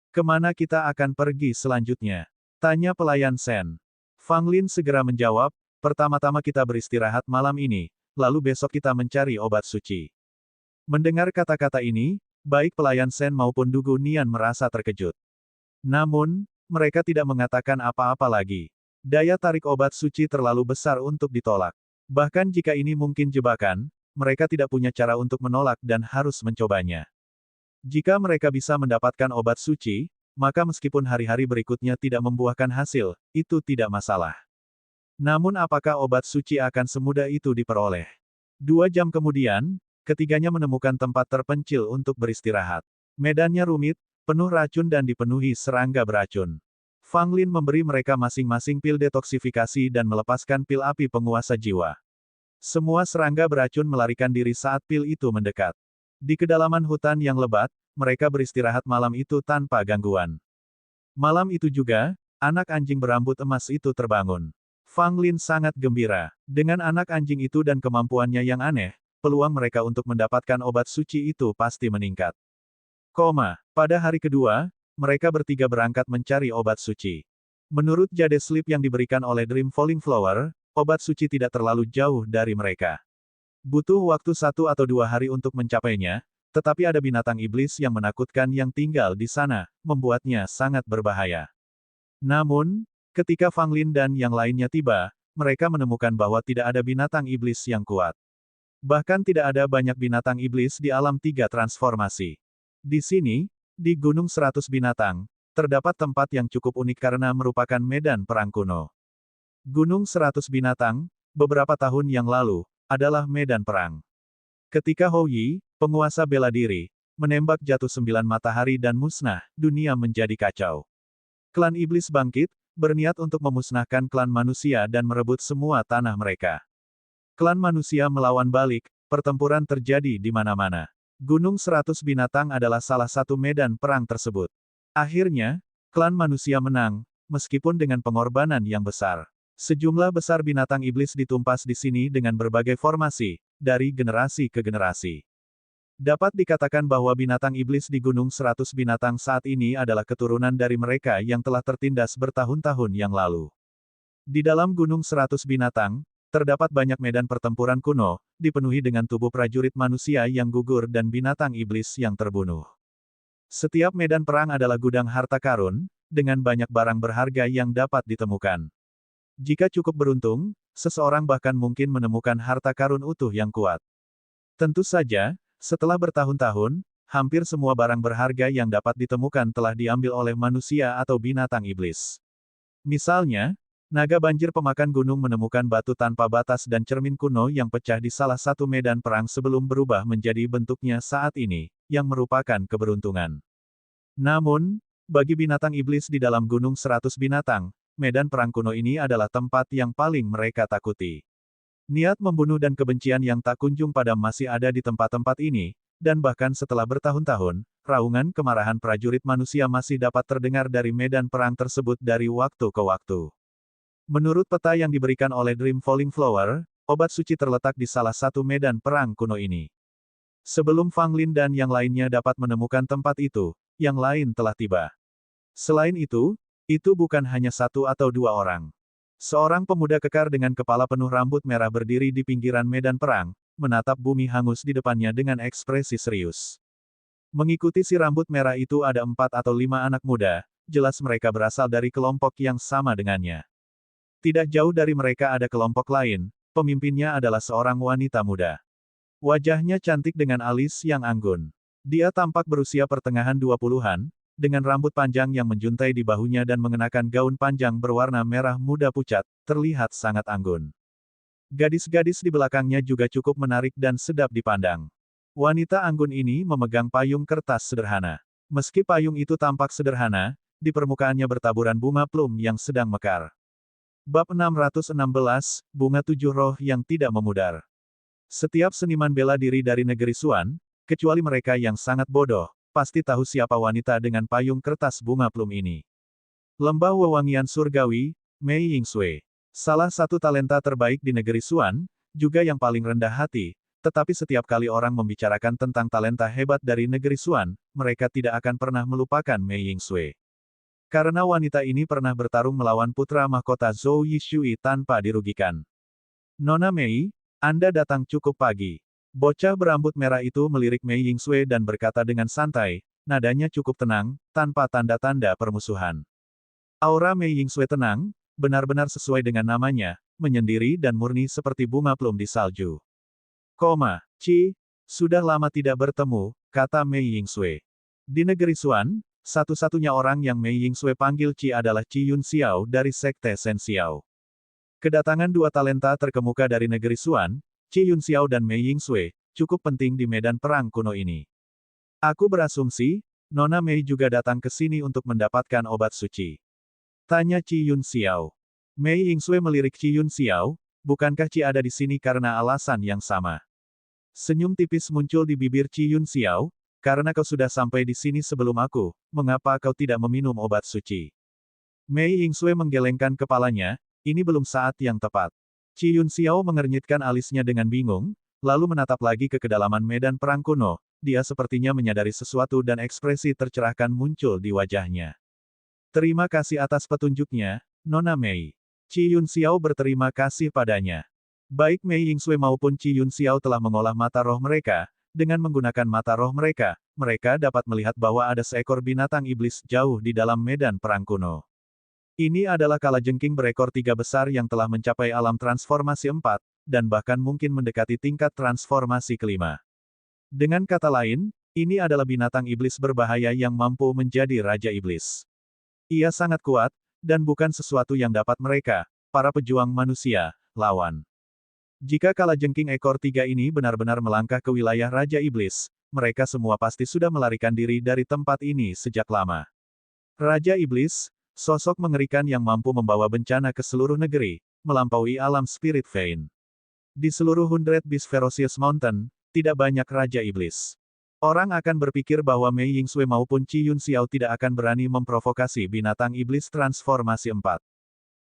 Kemana kita akan pergi selanjutnya? Tanya pelayan Sen. Fang Lin segera menjawab, pertama-tama kita beristirahat malam ini, lalu besok kita mencari obat suci. Mendengar kata-kata ini, baik pelayan Sen maupun Dugu Nian merasa terkejut. Namun, mereka tidak mengatakan apa-apa lagi. Daya tarik obat suci terlalu besar untuk ditolak. Bahkan jika ini mungkin jebakan, mereka tidak punya cara untuk menolak dan harus mencobanya. Jika mereka bisa mendapatkan obat suci, maka meskipun hari-hari berikutnya tidak membuahkan hasil, itu tidak masalah. Namun apakah obat suci akan semudah itu diperoleh? 2 jam kemudian, ketiganya menemukan tempat terpencil untuk beristirahat. Medannya rumit, penuh racun dan dipenuhi serangga beracun. Fang Lin memberi mereka masing-masing pil detoksifikasi dan melepaskan pil api penguasa jiwa. Semua serangga beracun melarikan diri saat pil itu mendekat. Di kedalaman hutan yang lebat, mereka beristirahat malam itu tanpa gangguan. Malam itu juga, anak anjing berambut emas itu terbangun. Fang Lin sangat gembira. Dengan anak anjing itu dan kemampuannya yang aneh, peluang mereka untuk mendapatkan obat suci itu pasti meningkat. Pada hari kedua, mereka bertiga berangkat mencari obat suci. Menurut jade slip yang diberikan oleh Dream Falling Flower, obat suci tidak terlalu jauh dari mereka. Butuh waktu 1 atau 2 hari untuk mencapainya, tetapi ada binatang iblis yang menakutkan yang tinggal di sana, membuatnya sangat berbahaya. Namun, ketika Fang Lin dan yang lainnya tiba, mereka menemukan bahwa tidak ada binatang iblis yang kuat. Bahkan tidak ada banyak binatang iblis di alam 3 transformasi. Di sini, di Gunung 100 Binatang, terdapat tempat yang cukup unik karena merupakan medan perang kuno. Gunung 100 Binatang, beberapa tahun yang lalu, adalah medan perang. Ketika Hou Yi, penguasa bela diri, menembak jatuh 9 matahari dan musnah, dunia menjadi kacau. Klan iblis bangkit, berniat untuk memusnahkan klan manusia dan merebut semua tanah mereka. Klan manusia melawan balik, pertempuran terjadi di mana-mana. Gunung 100 Binatang adalah salah satu medan perang tersebut. Akhirnya, klan manusia menang, meskipun dengan pengorbanan yang besar. Sejumlah besar binatang iblis ditumpas di sini dengan berbagai formasi, dari generasi ke generasi. Dapat dikatakan bahwa binatang iblis di Gunung 100 Binatang saat ini adalah keturunan dari mereka yang telah tertindas bertahun-tahun yang lalu. Di dalam Gunung 100 Binatang, terdapat banyak medan pertempuran kuno, dipenuhi dengan tubuh prajurit manusia yang gugur dan binatang iblis yang terbunuh. Setiap medan perang adalah gudang harta karun, dengan banyak barang berharga yang dapat ditemukan. Jika cukup beruntung, seseorang bahkan mungkin menemukan harta karun utuh yang kuat. Tentu saja, setelah bertahun-tahun, hampir semua barang berharga yang dapat ditemukan telah diambil oleh manusia atau binatang iblis. Misalnya, naga banjir pemakan gunung menemukan batu tanpa batas dan cermin kuno yang pecah di salah satu medan perang sebelum berubah menjadi bentuknya saat ini, yang merupakan keberuntungan. Namun, bagi binatang iblis di dalam Gunung 100 Binatang, medan perang kuno ini adalah tempat yang paling mereka takuti. Niat membunuh dan kebencian yang tak kunjung padam masih ada di tempat-tempat ini, dan bahkan setelah bertahun-tahun, raungan kemarahan prajurit manusia masih dapat terdengar dari medan perang tersebut dari waktu ke waktu. Menurut peta yang diberikan oleh Dream Falling Flower, obat suci terletak di salah satu medan perang kuno ini. Sebelum Fang Lin dan yang lainnya dapat menemukan tempat itu, yang lain telah tiba. Selain itu bukan hanya 1 atau 2 orang. Seorang pemuda kekar dengan kepala penuh rambut merah berdiri di pinggiran medan perang, menatap bumi hangus di depannya dengan ekspresi serius. Mengikuti si rambut merah itu ada 4 atau 5 anak muda, jelas mereka berasal dari kelompok yang sama dengannya. Tidak jauh dari mereka ada kelompok lain, pemimpinnya adalah seorang wanita muda. Wajahnya cantik dengan alis yang anggun. Dia tampak berusia pertengahan 20-an, dengan rambut panjang yang menjuntai di bahunya dan mengenakan gaun panjang berwarna merah muda pucat, terlihat sangat anggun. Gadis-gadis di belakangnya juga cukup menarik dan sedap dipandang. Wanita anggun ini memegang payung kertas sederhana. Meski payung itu tampak sederhana, di permukaannya bertaburan bunga plum yang sedang mekar. Bab 616, Bunga 7 Roh yang Tidak Memudar. Setiap seniman bela diri dari negeri Suan, kecuali mereka yang sangat bodoh, pasti tahu siapa wanita dengan payung kertas bunga plum ini. Lembah Wewangian Surgawi, Mei Yingsui. Salah satu talenta terbaik di negeri Suan, juga yang paling rendah hati, tetapi setiap kali orang membicarakan tentang talenta hebat dari negeri Suan, mereka tidak akan pernah melupakan Mei Yingsui. Karena wanita ini pernah bertarung melawan putra mahkota Zhou Yishui tanpa dirugikan. Nona Mei, Anda datang cukup pagi. Bocah berambut merah itu melirik Mei Yingsui dan berkata dengan santai, nadanya cukup tenang, tanpa tanda-tanda permusuhan. Aura Mei Yingsui tenang, benar-benar sesuai dengan namanya, menyendiri dan murni seperti bunga plum di salju. Ci, sudah lama tidak bertemu, kata Mei Yingsui. Di negeri Suan, satu-satunya orang yang Mei Yingsui panggil Ci adalah Ci Yun Xiao dari Sekte Shen Xiao. Kedatangan 2 talenta terkemuka dari negeri Suan, Ci Yun Xiao dan Mei Yingsui, cukup penting di medan perang kuno ini. Aku berasumsi, Nona Mei juga datang ke sini untuk mendapatkan obat suci. Tanya Qi Yun Xiao. Mei Yingsui melirik Qi Yun Xiao, bukankah Qi ada di sini karena alasan yang sama? Senyum tipis muncul di bibir Qi Yun Xiao, karena kau sudah sampai di sini sebelum aku, mengapa kau tidak meminum obat suci? Mei Yingsui menggelengkan kepalanya, ini belum saat yang tepat. Qi Yun Xiao mengernyitkan alisnya dengan bingung, lalu menatap lagi ke kedalaman medan perang kuno. Dia sepertinya menyadari sesuatu dan ekspresi tercerahkan muncul di wajahnya. Terima kasih atas petunjuknya, Nona Mei. Qi Yun Xiao berterima kasih padanya. Baik Mei Yingsui maupun Qi Yun Xiao telah mengolah mata roh mereka. Dengan menggunakan mata roh mereka, mereka dapat melihat bahwa ada seekor binatang iblis jauh di dalam medan perang kuno. Ini adalah kalajengking berekor 3 besar yang telah mencapai alam transformasi 4, dan bahkan mungkin mendekati tingkat transformasi kelima. Dengan kata lain, ini adalah binatang iblis berbahaya yang mampu menjadi Raja Iblis. Ia sangat kuat, dan bukan sesuatu yang dapat mereka, para pejuang manusia, lawan. Jika kalajengking ekor 3 ini benar-benar melangkah ke wilayah Raja Iblis, mereka semua pasti sudah melarikan diri dari tempat ini sejak lama. Raja Iblis, sosok mengerikan yang mampu membawa bencana ke seluruh negeri, melampaui alam Spirit Vein. Di seluruh Hundred Beast Ferocious Mountain, tidak banyak Raja Iblis. Orang akan berpikir bahwa Mei Yingsui maupun Qi Yun Xiao tidak akan berani memprovokasi binatang iblis transformasi 4.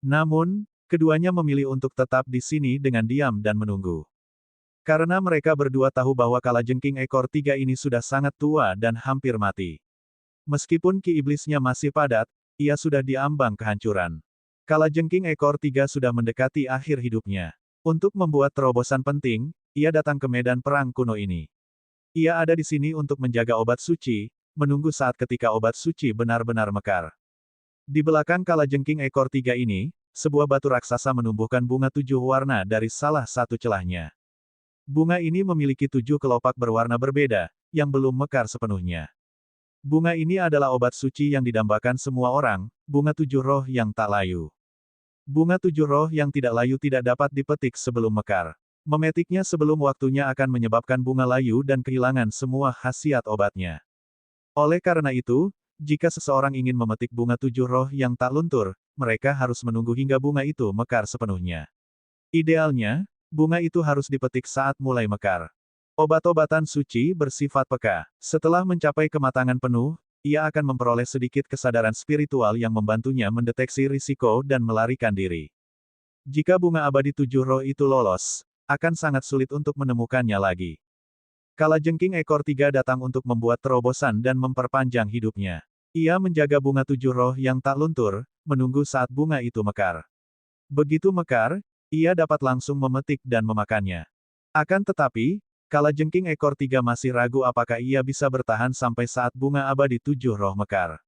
Namun, keduanya memilih untuk tetap di sini dengan diam dan menunggu. Karena mereka berdua tahu bahwa kalajengking ekor 3 ini sudah sangat tua dan hampir mati. Meskipun ki iblisnya masih padat, ia sudah diambang kehancuran. Kalajengking ekor 3 sudah mendekati akhir hidupnya. Untuk membuat terobosan penting, ia datang ke medan perang kuno ini. Ia ada di sini untuk menjaga obat suci, menunggu saat ketika obat suci benar-benar mekar. Di belakang kalajengking ekor 3 ini, sebuah batu raksasa menumbuhkan bunga 7 warna dari salah satu celahnya. Bunga ini memiliki 7 kelopak berwarna berbeda, yang belum mekar sepenuhnya. Bunga ini adalah obat suci yang didambakan semua orang, bunga 7 roh yang tak layu. Bunga 7 roh yang tidak layu tidak dapat dipetik sebelum mekar. Memetiknya sebelum waktunya akan menyebabkan bunga layu dan kehilangan semua khasiat obatnya. Oleh karena itu, jika seseorang ingin memetik bunga 7 roh yang tak luntur, mereka harus menunggu hingga bunga itu mekar sepenuhnya. Idealnya, bunga itu harus dipetik saat mulai mekar. Obat-obatan suci bersifat peka. Setelah mencapai kematangan penuh, ia akan memperoleh sedikit kesadaran spiritual yang membantunya mendeteksi risiko dan melarikan diri. Jika bunga abadi 7 roh itu lolos, akan sangat sulit untuk menemukannya lagi. Kalajengking ekor 3 datang untuk membuat terobosan dan memperpanjang hidupnya. Ia menjaga bunga 7 roh yang tak luntur, menunggu saat bunga itu mekar. Begitu mekar, ia dapat langsung memetik dan memakannya. Akan tetapi, kalajengking ekor 3 masih ragu apakah ia bisa bertahan sampai saat bunga abadi 7 roh mekar.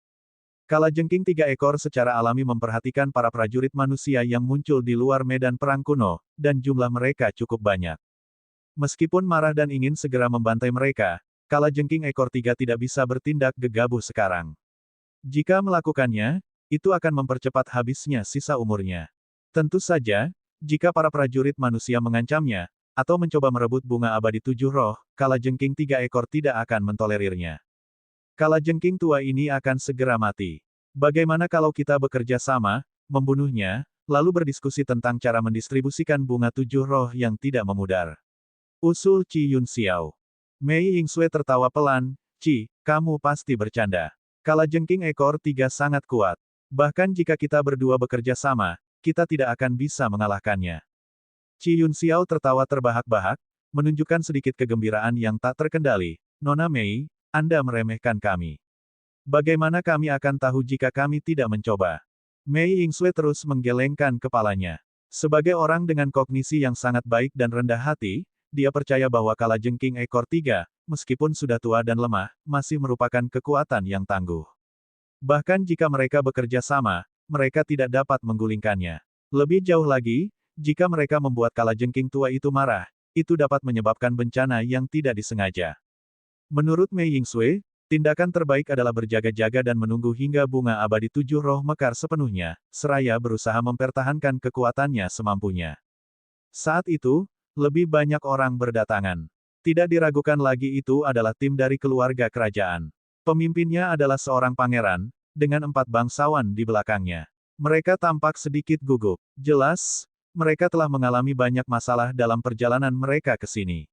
Kalajengking 3 ekor secara alami memperhatikan para prajurit manusia yang muncul di luar medan perang kuno, dan jumlah mereka cukup banyak. Meskipun marah dan ingin segera membantai mereka, kalajengking ekor 3 tidak bisa bertindak gegabah sekarang. Jika melakukannya, itu akan mempercepat habisnya sisa umurnya. Tentu saja, jika para prajurit manusia mengancamnya, atau mencoba merebut bunga abadi 7 roh, kalajengking 3 ekor tidak akan mentolerirnya. Kalajengking tua ini akan segera mati. Bagaimana kalau kita bekerja sama, membunuhnya, lalu berdiskusi tentang cara mendistribusikan bunga 7 roh yang tidak memudar? Usul Qi Yun Xiao. Mei Yingsui tertawa pelan, Qi, kamu pasti bercanda. Kalajengking ekor 3 sangat kuat. Bahkan jika kita berdua bekerja sama, kita tidak akan bisa mengalahkannya. Qi Yun Xiao tertawa terbahak-bahak, menunjukkan sedikit kegembiraan yang tak terkendali. Nona Mei, Anda meremehkan kami. Bagaimana kami akan tahu jika kami tidak mencoba? Mei Yingsui terus menggelengkan kepalanya. Sebagai orang dengan kognisi yang sangat baik dan rendah hati, dia percaya bahwa kalajengking ekor 3, meskipun sudah tua dan lemah, masih merupakan kekuatan yang tangguh. Bahkan jika mereka bekerja sama, mereka tidak dapat menggulingkannya. Lebih jauh lagi, jika mereka membuat kalajengking tua itu marah, itu dapat menyebabkan bencana yang tidak disengaja. Menurut Mei Yingsui, tindakan terbaik adalah berjaga-jaga dan menunggu hingga bunga abadi 7 roh mekar sepenuhnya, seraya berusaha mempertahankan kekuatannya semampunya. Saat itu, lebih banyak orang berdatangan. Tidak diragukan lagi itu adalah tim dari keluarga kerajaan. Pemimpinnya adalah seorang pangeran, dengan 4 bangsawan di belakangnya. Mereka tampak sedikit gugup. Jelas, mereka telah mengalami banyak masalah dalam perjalanan mereka ke sini.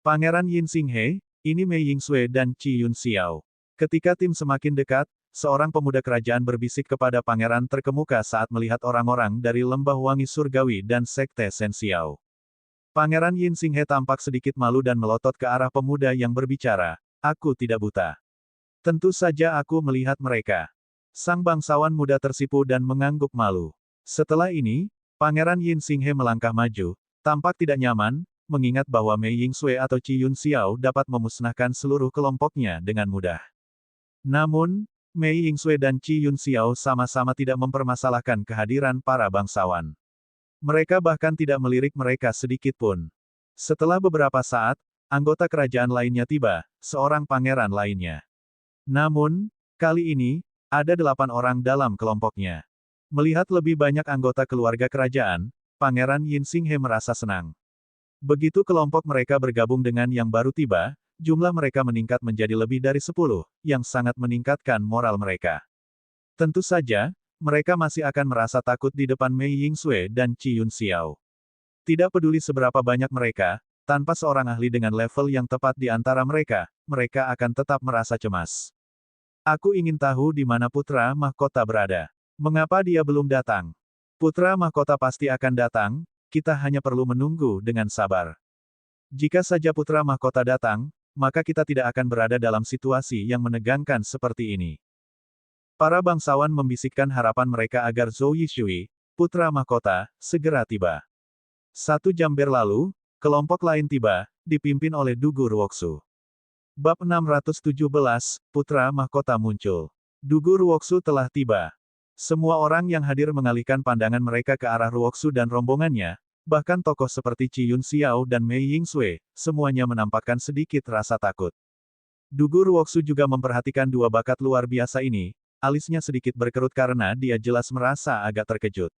Pangeran Yin Xinghe, ini Mei Yingsui dan Qi Yun Xiao. Ketika tim semakin dekat, seorang pemuda kerajaan berbisik kepada pangeran terkemuka saat melihat orang-orang dari Lembah Wangi Surgawi dan Sekte Sen Xiao. Pangeran Yin Xinghe tampak sedikit malu dan melotot ke arah pemuda yang berbicara. Aku tidak buta. Tentu saja aku melihat mereka. Sang bangsawan muda tersipu dan mengangguk malu. Setelah ini, Pangeran Yin Xinghe melangkah maju, tampak tidak nyaman, mengingat bahwa Mei Yingsui atau Qi Yun Xiao dapat memusnahkan seluruh kelompoknya dengan mudah. Namun, Mei Yingsui dan Qi Yun Xiao sama-sama tidak mempermasalahkan kehadiran para bangsawan. Mereka bahkan tidak melirik mereka sedikit pun. Setelah beberapa saat, anggota kerajaan lainnya tiba, seorang pangeran lainnya. Namun, kali ini, ada 8 orang dalam kelompoknya. Melihat lebih banyak anggota keluarga kerajaan, Pangeran Yin Xinghe merasa senang. Begitu kelompok mereka bergabung dengan yang baru tiba, jumlah mereka meningkat menjadi lebih dari 10, yang sangat meningkatkan moral mereka. Tentu saja, mereka masih akan merasa takut di depan Mei Yingsui dan Qi Yun Xiao. Tidak peduli seberapa banyak mereka, tanpa seorang ahli dengan level yang tepat di antara mereka, mereka akan tetap merasa cemas. Aku ingin tahu di mana putra mahkota berada. Mengapa dia belum datang? Putra mahkota pasti akan datang, kita hanya perlu menunggu dengan sabar. Jika saja putra mahkota datang, maka kita tidak akan berada dalam situasi yang menegangkan seperti ini. Para bangsawan membisikkan harapan mereka agar Zhou Yishui, putra mahkota, segera tiba. 1 jam berlalu, kelompok lain tiba, dipimpin oleh Dugu Ruoksu. Bab 617, Putra Mahkota muncul. Dugu Ruoksu telah tiba. Semua orang yang hadir mengalihkan pandangan mereka ke arah Ruoksu dan rombongannya, bahkan tokoh seperti Qi Yun Xiao dan Mei Yingsui, semuanya menampakkan sedikit rasa takut. Dugu Ruoksu juga memperhatikan 2 bakat luar biasa ini, alisnya sedikit berkerut karena dia jelas merasa agak terkejut.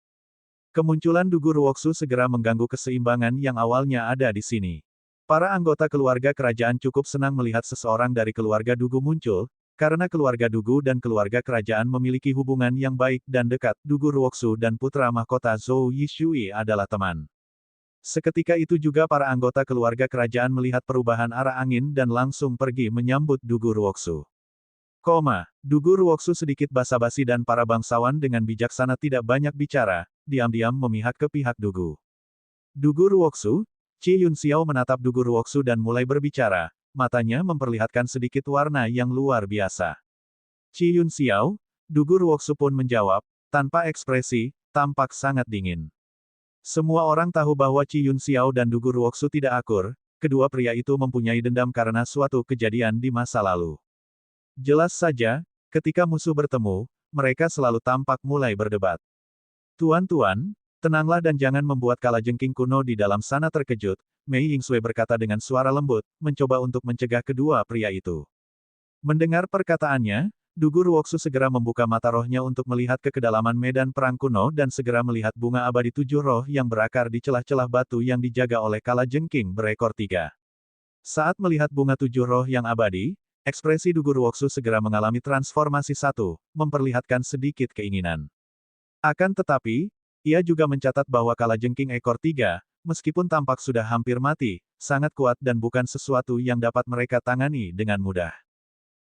Kemunculan Dugu Ruoksu segera mengganggu keseimbangan yang awalnya ada di sini. Para anggota keluarga kerajaan cukup senang melihat seseorang dari keluarga Dugu muncul, karena keluarga Dugu dan keluarga kerajaan memiliki hubungan yang baik dan dekat. Dugu Ruoksu dan putra mahkota Zhou Yishui adalah teman. Seketika itu juga para anggota keluarga kerajaan melihat perubahan arah angin dan langsung pergi menyambut Dugu Ruoksu. Dugu Ruoksu sedikit basa-basi dan para bangsawan dengan bijaksana tidak banyak bicara, diam-diam memihak ke pihak Dugu. Dugu Ruoksu, Qi Yun Xiao menatap Dugu Ruoksu dan mulai berbicara, matanya memperlihatkan sedikit warna yang luar biasa. Qi Yun Xiao, Dugu Ruoksu pun menjawab, tanpa ekspresi, tampak sangat dingin. Semua orang tahu bahwa Qi Yun Xiao dan Dugu Ruoksu tidak akur, kedua pria itu mempunyai dendam karena suatu kejadian di masa lalu. Jelas saja, ketika musuh bertemu, mereka selalu tampak mulai berdebat. Tuan-tuan, tenanglah dan jangan membuat kalajengking kuno di dalam sana terkejut, Mei Yingsui berkata dengan suara lembut, mencoba untuk mencegah kedua pria itu. Mendengar perkataannya, Dugu Ruoksu segera membuka mata rohnya untuk melihat ke kedalaman medan perang kuno dan segera melihat bunga abadi 7 roh yang berakar di celah-celah batu yang dijaga oleh kalajengking berekor 3. Saat melihat bunga 7 roh yang abadi, ekspresi Dugu Ruoksu segera mengalami transformasi 1, memperlihatkan sedikit keinginan. Akan tetapi, ia juga mencatat bahwa kalajengking ekor 3, meskipun tampak sudah hampir mati, sangat kuat dan bukan sesuatu yang dapat mereka tangani dengan mudah.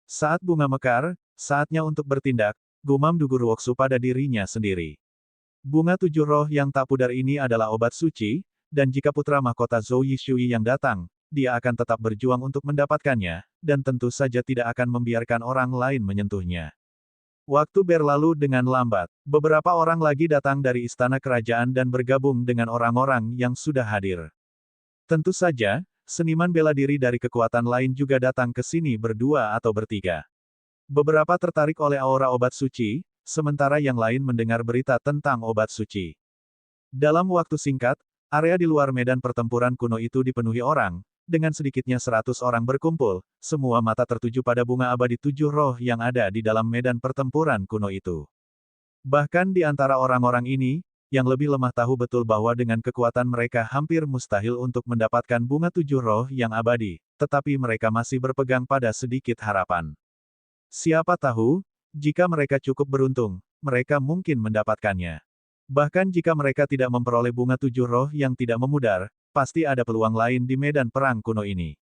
Saat bunga mekar, saatnya untuk bertindak, gumam Dugu Ruoksu pada dirinya sendiri. Bunga 7 roh yang tak pudar ini adalah obat suci, dan jika putra mahkota Zhou Yishui yang datang, dia akan tetap berjuang untuk mendapatkannya, dan tentu saja tidak akan membiarkan orang lain menyentuhnya. Waktu berlalu dengan lambat. Beberapa orang lagi datang dari istana kerajaan dan bergabung dengan orang-orang yang sudah hadir. Tentu saja, seniman bela diri dari kekuatan lain juga datang ke sini berdua atau bertiga. Beberapa tertarik oleh aura obat suci, sementara yang lain mendengar berita tentang obat suci. Dalam waktu singkat, area di luar medan pertempuran kuno itu dipenuhi orang. Dengan sedikitnya 100 orang berkumpul, semua mata tertuju pada bunga abadi 7 roh yang ada di dalam medan pertempuran kuno itu. Bahkan di antara orang-orang ini, yang lebih lemah tahu betul bahwa dengan kekuatan mereka hampir mustahil untuk mendapatkan bunga 7 roh yang abadi, tetapi mereka masih berpegang pada sedikit harapan. Siapa tahu, jika mereka cukup beruntung, mereka mungkin mendapatkannya. Bahkan jika mereka tidak memperoleh bunga 7 roh yang tidak memudar, pasti ada peluang lain di medan perang kuno ini.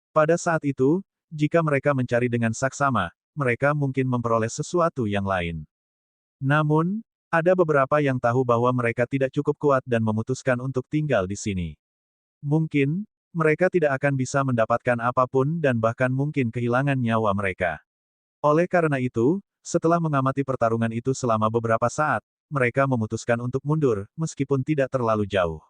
Pada saat itu, jika mereka mencari dengan saksama, mereka mungkin memperoleh sesuatu yang lain. Namun, ada beberapa yang tahu bahwa mereka tidak cukup kuat dan memutuskan untuk tinggal di sini. Mungkin, mereka tidak akan bisa mendapatkan apapun dan bahkan mungkin kehilangan nyawa mereka. Oleh karena itu, setelah mengamati pertarungan itu selama beberapa saat, mereka memutuskan untuk mundur, meskipun tidak terlalu jauh.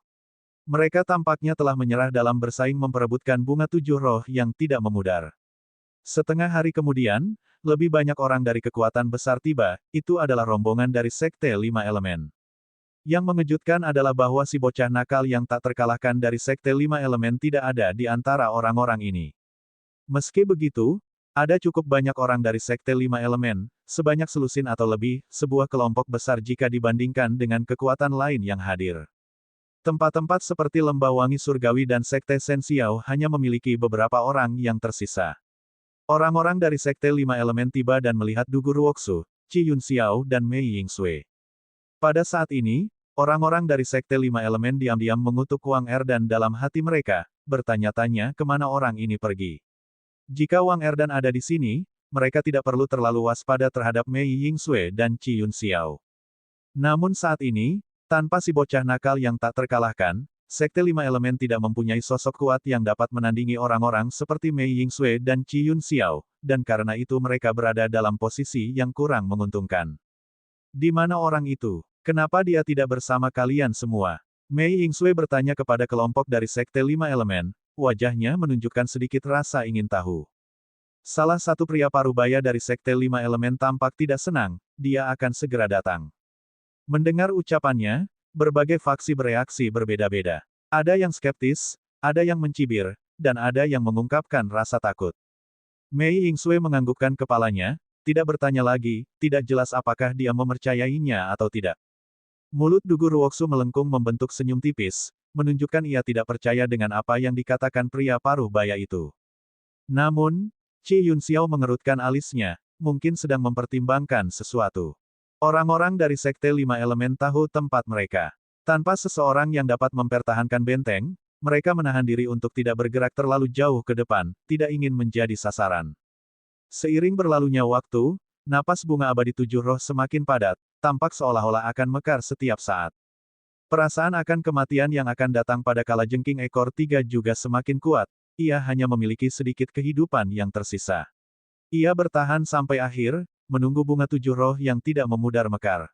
Mereka tampaknya telah menyerah dalam bersaing memperebutkan bunga 7 roh yang tidak memudar. Setengah hari kemudian, lebih banyak orang dari kekuatan besar tiba, itu adalah rombongan dari Sekte 5 Elemen. Yang mengejutkan adalah bahwa si bocah nakal yang tak terkalahkan dari Sekte 5 Elemen tidak ada di antara orang-orang ini. Meski begitu, ada cukup banyak orang dari Sekte 5 Elemen, sebanyak selusin atau lebih, sebuah kelompok besar jika dibandingkan dengan kekuatan lain yang hadir. Tempat-tempat seperti Lembah Wangi Surgawi dan Sekte Sen Xiao hanya memiliki beberapa orang yang tersisa. Orang-orang dari Sekte 5 Elemen tiba dan melihat Dugu Ruoksu, Qi Yun Xiao dan Mei Yingsui. Pada saat ini, orang-orang dari Sekte 5 Elemen diam-diam mengutuk Wang Erdan dalam hati mereka, bertanya-tanya kemana orang ini pergi. Jika Wang Erdan ada di sini, mereka tidak perlu terlalu waspada terhadap Mei Yingsui dan Qi Yun Xiao. Namun saat ini, tanpa si bocah nakal yang tak terkalahkan, Sekte 5 Elemen tidak mempunyai sosok kuat yang dapat menandingi orang-orang seperti Mei Yingsui dan Qi Yun Xiao, dan karena itu mereka berada dalam posisi yang kurang menguntungkan. Di mana orang itu? Kenapa dia tidak bersama kalian semua? Mei Yingsui bertanya kepada kelompok dari Sekte 5 Elemen, wajahnya menunjukkan sedikit rasa ingin tahu. Salah satu pria parubaya dari Sekte 5 Elemen tampak tidak senang, dia akan segera datang. Mendengar ucapannya, berbagai faksi bereaksi berbeda-beda. Ada yang skeptis, ada yang mencibir, dan ada yang mengungkapkan rasa takut. Mei Yingsui menganggukkan kepalanya, tidak bertanya lagi, tidak jelas apakah dia mempercayainya atau tidak. Mulut Dugu Ruoksu melengkung membentuk senyum tipis, menunjukkan ia tidak percaya dengan apa yang dikatakan pria paruh baya itu. Namun, Qi Yun Xiao mengerutkan alisnya, mungkin sedang mempertimbangkan sesuatu. Orang-orang dari Sekte 5 Elemen tahu tempat mereka. Tanpa seseorang yang dapat mempertahankan benteng, mereka menahan diri untuk tidak bergerak terlalu jauh ke depan, tidak ingin menjadi sasaran. Seiring berlalunya waktu, napas bunga abadi 7 roh semakin padat, tampak seolah-olah akan mekar setiap saat. Perasaan akan kematian yang akan datang pada kalajengking ekor 3 juga semakin kuat, ia hanya memiliki sedikit kehidupan yang tersisa. Ia bertahan sampai akhir, menunggu bunga 7 roh yang tidak memudar mekar.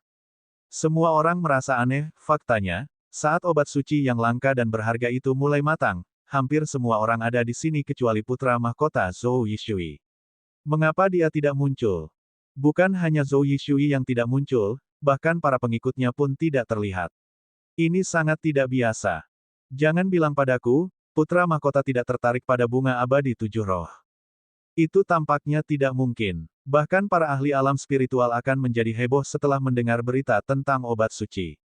Semua orang merasa aneh, faktanya, saat obat suci yang langka dan berharga itu mulai matang, hampir semua orang ada di sini kecuali putra mahkota Zhou Yishui. Mengapa dia tidak muncul? Bukan hanya Zhou Yishui yang tidak muncul, bahkan para pengikutnya pun tidak terlihat. Ini sangat tidak biasa. Jangan bilang padaku, putra mahkota tidak tertarik pada bunga abadi 7 roh. Itu tampaknya tidak mungkin. Bahkan para ahli alam spiritual akan menjadi heboh setelah mendengar berita tentang obat suci.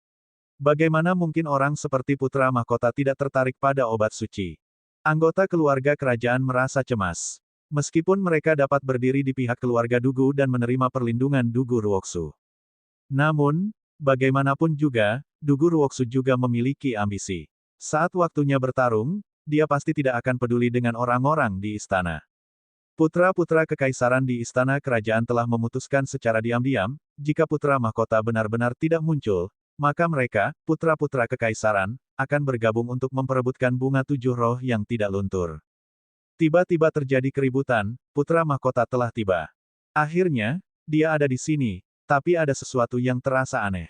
Bagaimana mungkin orang seperti putra mahkota tidak tertarik pada obat suci? Anggota keluarga kerajaan merasa cemas. Meskipun mereka dapat berdiri di pihak keluarga Dugu dan menerima perlindungan Dugu Ruoksu. Namun, bagaimanapun juga, Dugu Ruoksu juga memiliki ambisi. Saat waktunya bertarung, dia pasti tidak akan peduli dengan orang-orang di istana. Putra-putra kekaisaran di istana kerajaan telah memutuskan secara diam-diam, jika putra mahkota benar-benar tidak muncul, maka mereka, putra-putra kekaisaran, akan bergabung untuk memperebutkan bunga 7 roh yang tidak luntur. Tiba-tiba terjadi keributan, putra mahkota telah tiba. Akhirnya, dia ada di sini, tapi ada sesuatu yang terasa aneh.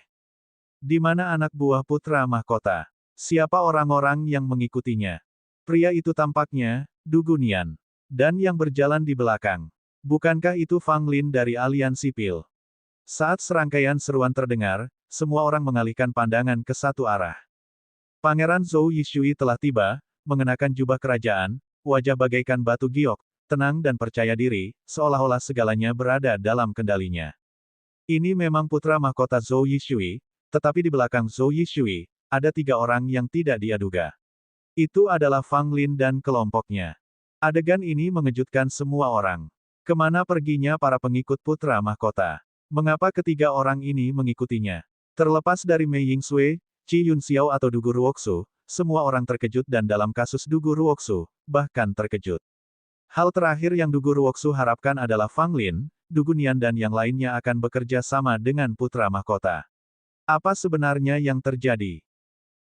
Di mana anak buah putra mahkota? Siapa orang-orang yang mengikutinya? Pria itu tampaknya, Dugu Nian. Dan yang berjalan di belakang. Bukankah itu Fang Lin dari aliansi Pil? Saat serangkaian seruan terdengar, semua orang mengalihkan pandangan ke satu arah. Pangeran Zhou Yishui telah tiba, mengenakan jubah kerajaan, wajah bagaikan batu giok, tenang dan percaya diri, seolah-olah segalanya berada dalam kendalinya. Ini memang putra mahkota Zhou Yishui, tetapi di belakang Zhou Yishui, ada 3 orang yang tidak dia duga. Itu adalah Fang Lin dan kelompoknya. Adegan ini mengejutkan semua orang. Kemana perginya para pengikut putra mahkota? Mengapa ketiga orang ini mengikutinya? Terlepas dari Mei Yingsui, Qi Yunxiao atau Dugu Ruoxu, semua orang terkejut dan dalam kasus Dugu Ruoxu, bahkan terkejut. Hal terakhir yang Dugu Ruoxu harapkan adalah Fang Lin, Dugu Nian dan yang lainnya akan bekerja sama dengan putra mahkota. Apa sebenarnya yang terjadi?